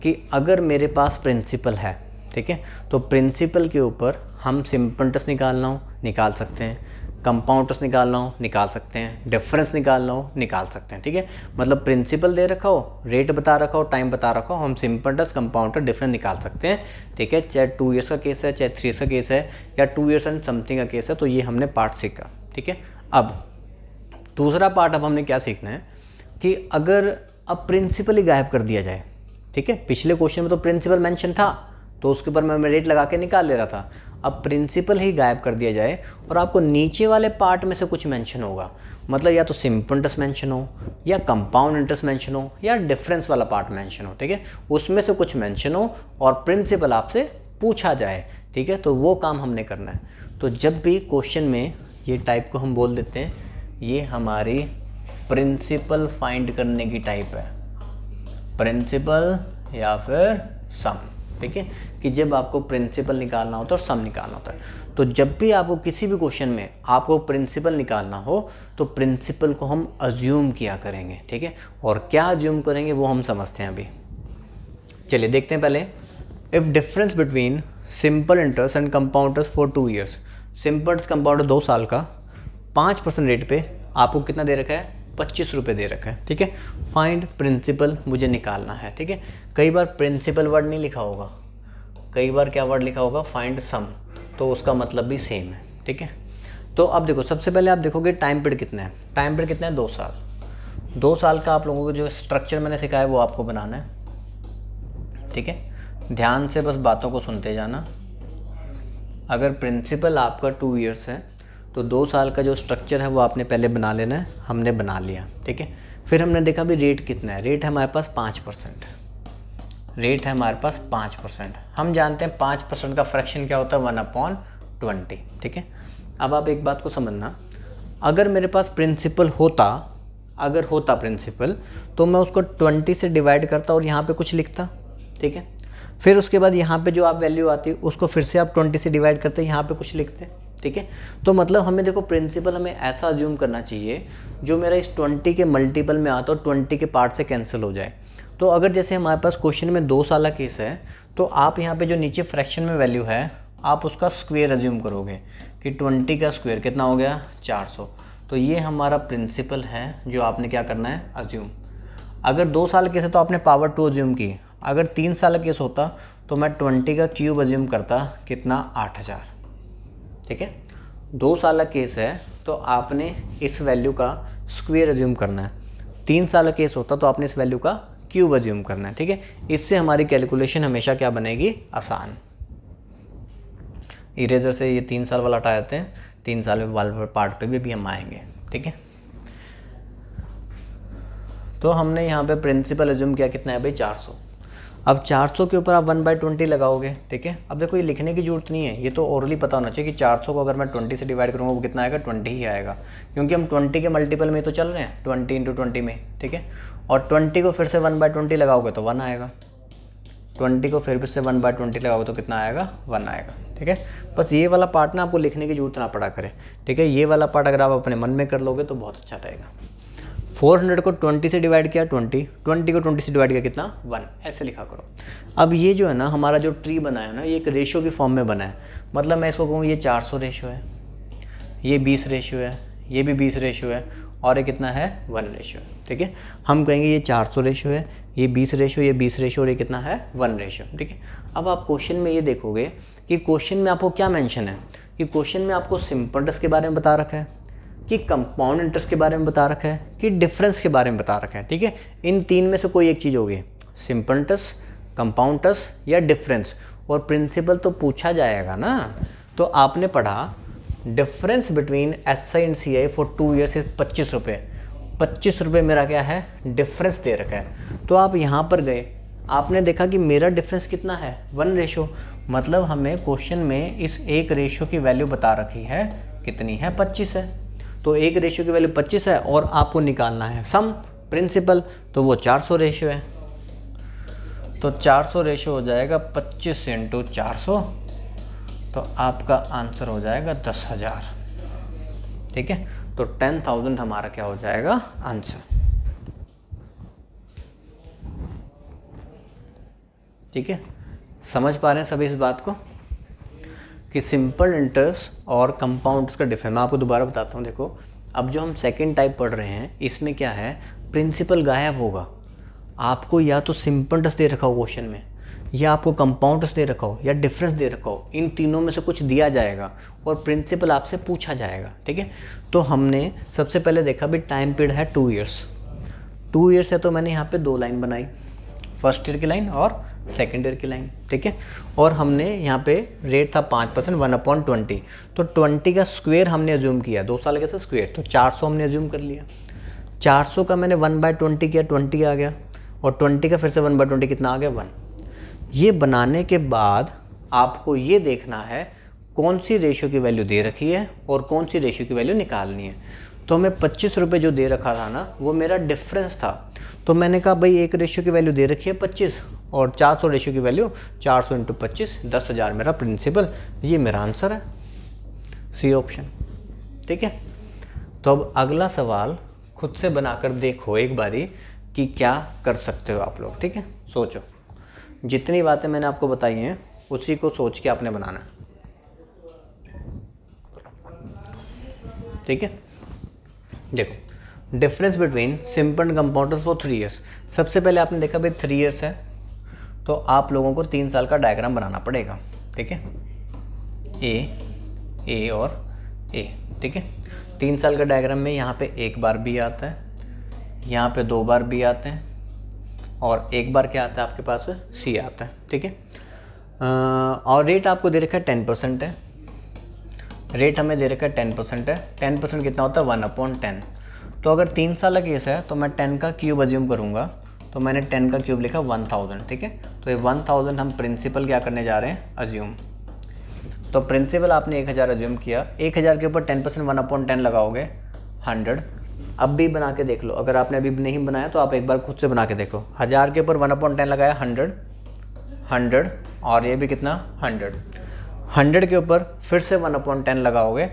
कि अगर मेरे पास प्रिंसिपल है, ठीक है, तो प्रिंसिपल के ऊपर हम सिंपल्टस निकालना हो निकाल सकते हैं, कंपाउंड्स निकालना हो निकाल सकते हैं, डिफरेंस निकालना हो निकाल सकते हैं, ठीक है। मतलब प्रिंसिपल दे रखा हो, रेट बता रखा हो, टाइम बता रखा हो, हम सिंपल्टस कंपाउंड डिफरेंस निकाल सकते हैं, ठीक है। चाहे 2 ईयर्स का केस है, चाहे 3 ईयर्स का केस है, या 2 ईयर्स एंड समथिंग का केस है, तो ये हमने पार्ट सीखा, ठीक है। अब दूसरा पार्ट अब हमने क्या सीखना है कि अगर अब प्रिंसिपल ही गायब कर दिया जाए, ठीक है। पिछले क्वेश्चन में तो प्रिंसिपल मेंशन था, तो उसके ऊपर मैं रेट लगा के निकाल ले रहा था। अब प्रिंसिपल ही गायब कर दिया जाए और आपको नीचे वाले पार्ट में से कुछ मेंशन होगा, मतलब या तो सिंपल इंटरेस्ट मेंशन हो या कंपाउंड इंटरेस्ट मेंशन हो या डिफरेंस वाला पार्ट मेंशन हो, ठीक है, उसमें से कुछ मेंशन हो और प्रिंसिपल आपसे पूछा जाए, ठीक है, तो वो काम हमने करना है। तो जब भी क्वेश्चन में ये टाइप को हम बोल देते हैं, ये हमारी प्रिंसिपल फाइंड करने की टाइप है, प्रिंसिपल या फिर सम, ठीक है, कि जब आपको प्रिंसिपल निकालना होता है और सम निकालना होता है। तो जब भी आपको किसी भी क्वेश्चन में आपको प्रिंसिपल निकालना हो तो प्रिंसिपल को हम अज्यूम किया करेंगे, ठीक है, और क्या अज्यूम करेंगे वो हम समझते हैं अभी। चलिए देखते हैं पहले, if difference between simple interest and compound interest for 2 years, simple compound 2 साल का 5% रेट पे आपको कितना दे रखा है, 25 रुपये दे रखा है, ठीक है, फाइंड प्रिंसिपल मुझे निकालना है, ठीक है। कई बार प्रिंसिपल वर्ड नहीं लिखा होगा, कई बार क्या वर्ड लिखा होगा, फाइंड सम, तो उसका मतलब भी सेम है, ठीक है। तो अब देखो, सबसे पहले आप देखोगे टाइम पीरियड कितना है, टाइम पीरियड कितना है, 2 साल। 2 साल का आप लोगों को जो स्ट्रक्चर मैंने सिखाया वो आपको बनाना है, ठीक है, ध्यान से बस बातों को सुनते जाना। अगर प्रिंसिपल आपका 2 ईयर्स है तो 2 साल का जो स्ट्रक्चर है वो आपने पहले बना लेना है, हमने बना लिया, ठीक है। फिर हमने देखा भी रेट कितना है, रेट है हमारे पास 5%, रेट है हमारे पास 5%। हम जानते हैं 5% का फ्रैक्शन क्या होता है, 1/20, ठीक है। अब आप एक बात को समझना, अगर मेरे पास प्रिंसिपल होता, अगर होता प्रिंसिपल, तो मैं उसको 20 से डिवाइड करता और यहाँ पे कुछ लिखता, ठीक है। फिर उसके बाद यहाँ पे जो आप वैल्यू आती उसको फिर से आप 20 से डिवाइड करते, यहाँ पे कुछ लिखते, ठीक है। तो मतलब हमें देखो प्रिंसिपल हमें ऐसा अज्यूम करना चाहिए जो मेरा इस 20 के मल्टीपल में आता और 20 के पार्ट से कैंसिल हो जाए। तो अगर जैसे हमारे पास क्वेश्चन में 2 साल का केस है तो आप यहाँ पे जो नीचे फ्रैक्शन में वैल्यू है आप उसका स्क्वायर अज्यूम करोगे कि 20 का स्क्वायर कितना हो गया, 400। तो ये हमारा प्रिंसिपल है जो आपने क्या करना है, अज्यूम। अगर 2 साल केस है तो आपने पावर 2 अज्यूम की, अगर 3 साल केस होता तो मैं 20 का क्यूब अज्यूम करता, कितना, 8000, ठीक है। 2 साल का केस है तो आपने इस वैल्यू का स्क्वायर अज्यूम करना है, 3 साल का केस होता तो आपने इस वैल्यू का क्यूब अज्यूम करना है, ठीक है। इससे हमारी कैलकुलेशन हमेशा क्या बनेगी, आसान। इरेजर से ये 3 साल वाला हटा देते हैं, 3 साल वाले पार्ट पे भी हम आएंगे, ठीक है। तो हमने यहाँ पे प्रिंसिपल अज्यूम किया, कितना है भाई, 400। अब 400 के ऊपर आप 1/20 लगाओगे, ठीक है। अब देखो ये लिखने की जरूरत नहीं है, ये तो ओरली पता होना चाहिए कि 400 को अगर मैं 20 से डिवाइड करूँगा वो कितना आएगा, 20 ही आएगा, क्योंकि हम 20 के मल्टीपल में तो चल रहे हैं, 20 × 20 में, ठीक है। और 20 को फिर से 1/20 लगाओगे तो 1 आएगा, 20 को फिर से 1/20 लगाओगे तो कितना आएगा, 1 आएगा, ठीक है। बस ये वाला पार्ट ना आपको लिखने की जरूरत ना पड़ा करे, ठीक है। ये वाला पार्ट अगर आप अपने मन में कर लोगे तो बहुत अच्छा रहेगा। 400 को 20 से डिवाइड किया 20 को 20 से डिवाइड किया कितना, 1, ऐसे लिखा करो। अब ये जो है ना हमारा जो ट्री बना है ना, ये एक रेशियो की फॉर्म में बना है, मतलब मैं इसको कहूँ ये 400 रेशियो है, ये 20 रेशियो है, ये भी 20 रेशियो है, और ये कितना है, 1 रेशियो, ठीक है। हम कहेंगे ये 400 रेशियो है, ये 20 रेशियो, ये 20 रेशियो और ये कितना है, 1 रेशियो, ठीक है। अब आप क्वेश्चन में ये देखोगे कि क्वेश्चन में आपको क्या मेंशन है, कि क्वेश्चन में आपको सिंपल इंटरेस्ट के बारे में बता रखा है, कि कंपाउंड इंटरेस्ट के बारे में बता रखा है, कि डिफरेंस के बारे में बता रखा है, ठीक है। इन 3 में से कोई एक चीज़ होगी, सिंपल इंटरेस्ट, कंपाउंड इंटरेस्ट या डिफरेंस, और प्रिंसिपल तो पूछा जाएगा ना। तो आपने पढ़ा difference between SI and CI for 2 years is 25 रुपये, 25 रुपये मेरा क्या है, डिफरेंस दे रखा है। तो आप यहाँ पर गए, आपने देखा कि मेरा डिफरेंस कितना है, 1 रेशियो, मतलब हमें क्वेश्चन में इस एक रेशियो की वैल्यू बता रखी है, कितनी है, 25 है। तो एक रेशियो की वैल्यू 25 है और आपको निकालना है सम प्रिंसिपल, तो वो 400 रेशियो है। तो 400 रेशियो हो जाएगा 25 × 400, तो आपका आंसर हो जाएगा 10,000, ठीक है। तो 10,000 हमारा क्या हो जाएगा, आंसर, ठीक है। समझ पा रहे हैं सभी इस बात को कि सिंपल इंटरेस्ट और कंपाउंड इंटरेस्ट का डिफरेंस। मैं आपको दोबारा बताता हूँ, देखो अब जो हम सेकंड टाइप पढ़ रहे हैं इसमें क्या है, प्रिंसिपल गायब होगा, आपको या तो सिंपल इंटरेस्ट दे रखा हो क्वेश्चन में, या आपको कंपाउंड इंटरेस्ट दे रखा हो, या डिफरेंस दे रखा हो, इन तीनों में से कुछ दिया जाएगा और प्रिंसिपल आपसे पूछा जाएगा, ठीक है। तो हमने सबसे पहले देखा भी टाइम पीरियड है 2 ईयर्स, 2 ईयर्स है तो मैंने यहाँ पे 2 लाइन बनाई, फर्स्ट ईयर की लाइन और सेकेंड ईयर की लाइन, ठीक है। और हमने यहाँ पे रेट था 5%, 1/20, तो 20 का स्क्वायर हमने अज्यूम किया, 2 साल कैसे स्क्वायर, तो 400 हमने अज्यूम कर लिया। 400 का मैंने 1/20 किया, 20 आ गया, और 20 का फिर से 1/20 कितना आ गया, 1। ये बनाने के बाद आपको ये देखना है कौन सी रेशियो की वैल्यू दे रखी है और कौन सी रेशियो की वैल्यू निकालनी है। तो हमें 25 रुपये जो दे रखा था ना, वो मेरा डिफरेंस था। तो मैंने कहा भाई एक रेशियो की वैल्यू दे रखी है 25 और 400 रेशियो की वैल्यू 400 × 25, 10,000 मेरा प्रिंसिपल। ये मेरा आंसर है, सी ऑप्शन, ठीक है। तो अब अगला सवाल खुद से बनाकर देखो एक बारी कि क्या कर सकते हो आप लोग, ठीक है। सोचो, जितनी बातें मैंने आपको बताई हैं उसी को सोच के आपने बनाना है, ठीक है। देखो, difference between simple and compounders for 3 years. सबसे पहले आपने देखा भाई 3 ईयर्स है, तो आप लोगों को 3 साल का डायग्राम बनाना पड़ेगा, ठीक है। ए और ए, ठीक है। 3 साल का डायग्राम में यहाँ पे एक बार बी आता है, यहाँ पे 2 बार बी आते हैं, और एक बार क्या आता है आपके पास, सी आता है, ठीक है। और रेट आपको दे रखा है 10% है, रेट हमें दे रखा है 10% है। 10% कितना होता है, 1/10। तो अगर 3 साल का केस है तो मैं 10 का क्यूब अज्यूम करूँगा, तो मैंने 10 का क्यूब लिखा 1000, ठीक है। तो ये 1000 हम प्रिंसिपल क्या करने जा रहे हैं, अज्यूम। तो प्रिंसिपल आपने 1000 अज्यूम किया, 1000 के ऊपर 10% 1/10 लगाओगे 100। अब भी बना के देख लो, अगर आपने अभी नहीं बनाया तो आप एक बार खुद से बना के देखो। 1000 के ऊपर 1/10 लगाया 100, और ये भी कितना 100 के ऊपर फिर से 1/10 लगाओगे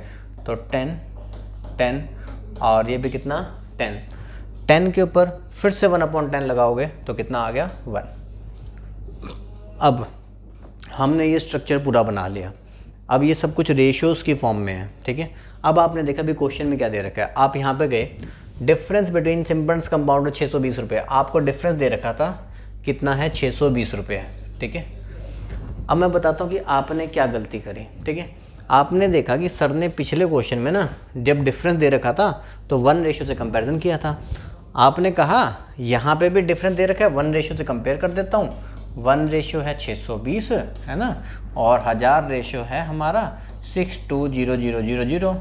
तो 10, और ये भी कितना 10 के ऊपर फिर से 1/10 लगाओगे तो कितना आ गया, 1। अब हमने ये स्ट्रक्चर पूरा बना लिया। अब ये सब कुछ रेशियोज़ की फॉर्म में है, ठीक है। अब आपने देखा भी क्वेश्चन में क्या दे रखा है, आप यहाँ पे गए, डिफरेंस बिटवीन सिंपल कंपाउंड 620 रुपये, आपको डिफरेंस दे रखा था कितना है, 620 रुपये है, ठीक है। अब मैं बताता हूँ कि आपने क्या गलती करी, ठीक है। आपने देखा कि सर ने पिछले क्वेश्चन में ना जब डिफरेंस दे रखा था तो 1 रेशियो से कंपैरिजन किया था। आपने कहा यहाँ पे भी डिफरेंस दे रखा है, 1 रेशियो से कंपेयर कर देता हूँ। 1 रेशियो है 620 है ना, और 1000 रेशियो है हमारा 620000।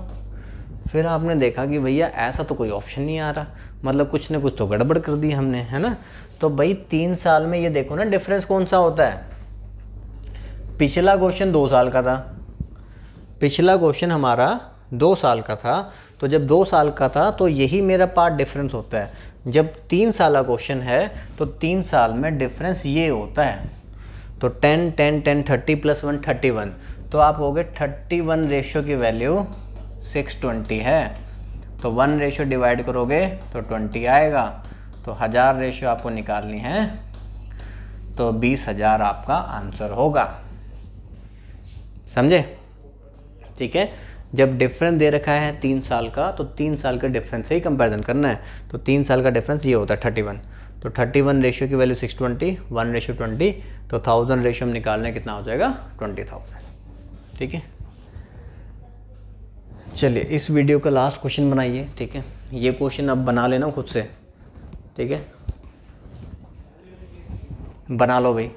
फिर आपने देखा कि भैया ऐसा तो कोई ऑप्शन नहीं आ रहा, मतलब कुछ ना कुछ तो गड़बड़ कर दी हमने, है ना। तो भाई 3 साल में ये देखो ना डिफरेंस कौन सा होता है। पिछला क्वेश्चन 2 साल का था, पिछला क्वेश्चन हमारा 2 साल का था, तो जब 2 साल का था तो यही मेरा पार्ट डिफरेंस होता है। जब 3 साल का क्वेश्चन है तो 3 साल में डिफरेंस ये होता है। तो 10 10 10 30 + 1 31, तो आप हो गए 31 रेशियो की वैल्यू 620 है। तो 1 रेशियो डिवाइड करोगे तो 20 आएगा। तो 1000 रेशियो आपको निकालनी है, तो 20,000 आपका आंसर होगा, समझे, ठीक है। जब डिफरेंस दे रखा है 3 साल का तो 3 साल का डिफरेंस से ही कंपैरिजन करना है। तो 3 साल का डिफरेंस ये होता है 31, तो 31 रेशियो की वैल्यू 620, 1 रेशियो 20, तो 1000 रेशियो में निकालने कितना हो जाएगा, 20,000, ठीक है। चलिए इस वीडियो का लास्ट क्वेश्चन बनाइए, ठीक है। ये क्वेश्चन अब बना लेना खुद से, ठीक है, बना लो भाई।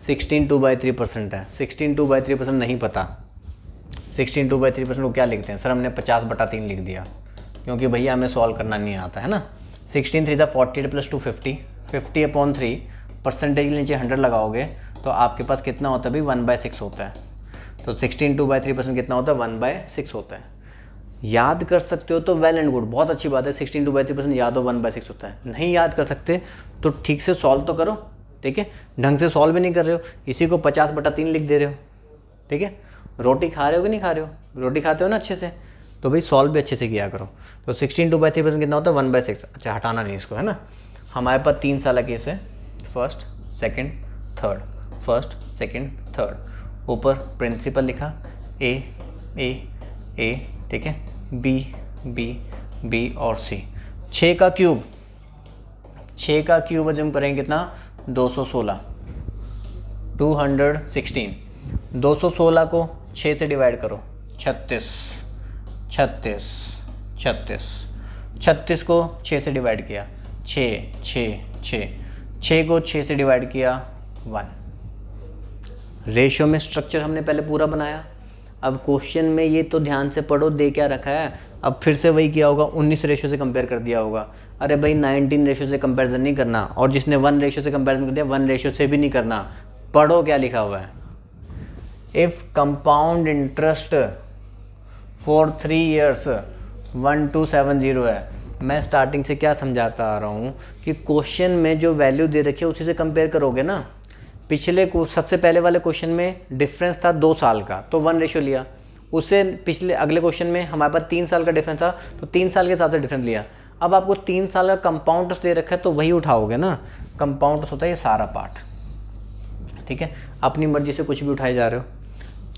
16 2/3% है, 16 2/3% नहीं पता, 16 2/3% को क्या लिखते हैं, सर हमने 50/3 लिख दिया, क्योंकि भैया हमें सॉल्व करना नहीं आता है ना। 16 3 48 + 2 50, 50/3 परसेंटेज के नीचे 100 लगाओगे तो आपके पास कितना होता है भाई, 1/6 होता है। तो 16 2/3% कितना होता है, 1/6 होता है। याद कर सकते हो तो वेल एंड गुड, बहुत अच्छी बात है। 16 2/3% याद हो 1/6 होता है। नहीं याद कर सकते तो ठीक से सॉल्व तो करो, ठीक है। ढंग से सॉल्व भी नहीं कर रहे हो, इसी को 50/3 लिख दे रहे हो, ठीक है। रोटी खा रहे हो कि नहीं खा रहे हो, रोटी खाते हो ना अच्छे से, तो भाई सॉल्व भी अच्छे से किया करो। तो 16 2/3% कितना होता है, 1/6। अच्छा हटाना नहीं इसको, है ना। हमारे पास 3 साल का केस है, first second third, first second third. ऊपर प्रिंसिपल लिखा ए ए ए, ठीक है, बी बी बी और सी। 6 का क्यूब, 6 का क्यूब अज्यूम करेंगे कितना, 216, 216। 216 को 6 से डिवाइड करो, 36 36 36। 36 को 6 से डिवाइड किया, 6 6 6। 6 को 6 से डिवाइड किया 1। रेशो में स्ट्रक्चर हमने पहले पूरा बनाया। अब क्वेश्चन में ये तो ध्यान से पढ़ो दे क्या रखा है, अब फिर से वही किया होगा, 19 रेशो से कंपेयर कर दिया होगा। अरे भाई 19 रेशो से कंपैरिजन नहीं करना, और जिसने 1 रेशो से कंपैरिजन कर दिया 1 रेशो से भी नहीं करना। पढ़ो क्या लिखा हुआ है। If compound interest for 3 years 1270 है। मैं स्टार्टिंग से क्या समझाता आ रहा हूँ कि क्वेश्चन में जो वैल्यू दे रखी है उसी से कंपेयर करोगे ना। पिछले को सबसे पहले वाले क्वेश्चन में डिफरेंस था 2 साल का, तो 1 रेशो लिया। उससे पिछले अगले क्वेश्चन में हमारे पास 3 साल का डिफरेंस था, तो 3 साल के हिसाब से डिफरेंस लिया। अब आपको 3 साल का कंपाउंड दे रखा है तो वही उठाओगे ना। कंपाउंड होता है ये सारा पार्ट, ठीक है। अपनी मर्जी से कुछ भी उठाए जा रहे हो।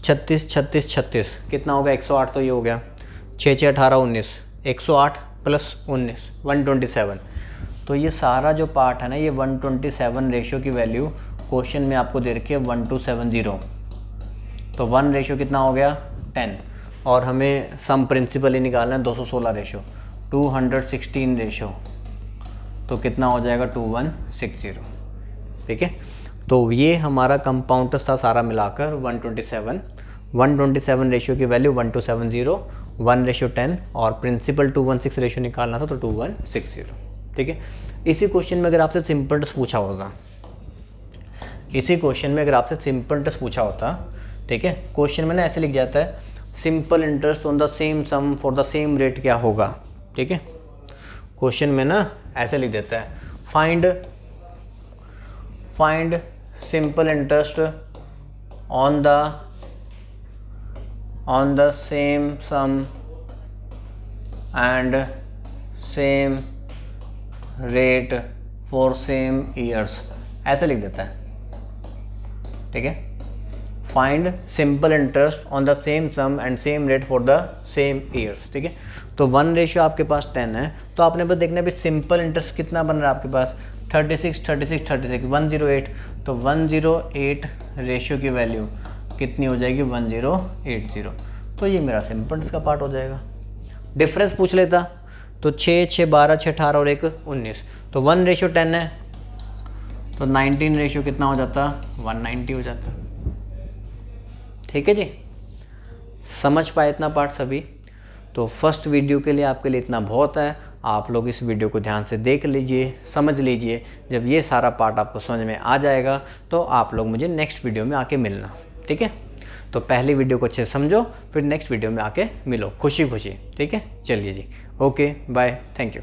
36 36 36 कितना हो गया, 108 तो ये हो गया। 6 6 18 19, 108 प्लस 19 127। तो ये सारा जो पार्ट है ना, ये 127 रेशो की वैल्यू क्वेश्चन में आपको दे रखी है 1270। तो 1 रेशो कितना हो गया 10, और हमें सम प्रिंसिपल ही निकालना है 216 रेशो, 216 रेशो, तो कितना हो जाएगा 2160, ठीक है। तो ये हमारा कंपाउंड था सारा मिलाकर 127 रेशियो की वैल्यू 1270, 1 रेशो 10, और प्रिंसिपल 216 रेशो निकालना था तो 2160, ठीक है। इसी क्वेश्चन में अगर आपसे सिंपल टेस्ट पूछा होता, ठीक है, क्वेश्चन में ना ऐसे लिख जाता है simple interest on the same sum for the same rate क्या होगा, ठीक है। क्वेश्चन में ना ऐसे लिख देता है find simple interest on the same sum and same rate for same years, ऐसे लिख देता है, ठीक है। Find simple interest on the same sum and same rate for the same years, ठीक है। तो 1 रेशियो आपके पास 10 है, तो आपने बस देखना है सिंपल इंटरेस्ट कितना बन रहा है आपके पास 36 36 36 108, तो 108 रेशियो की वैल्यू कितनी हो जाएगी 1080। तो ये मेरा सिंपल इंटरेस्ट का पार्ट हो जाएगा। डिफरेंस पूछ लेता तो 6 6 12 6 18 और 1 19, तो 1 रेशियो 10 है, तो 19 रेशियो कितना हो जाता 190 हो जाता, ठीक है जी। समझ पाए इतना पार्ट सभी? तो फर्स्ट वीडियो के लिए आपके लिए इतना बहुत है। आप लोग इस वीडियो को ध्यान से देख लीजिए, समझ लीजिए। जब ये सारा पार्ट आपको समझ में आ जाएगा तो आप लोग मुझे नेक्स्ट वीडियो में आके मिलना, ठीक है। तो पहली वीडियो को अच्छे से समझो, फिर नेक्स्ट वीडियो में आके मिलो खुशी खुशी, ठीक है। चलिए जी, ओके बाय, थैंक यू।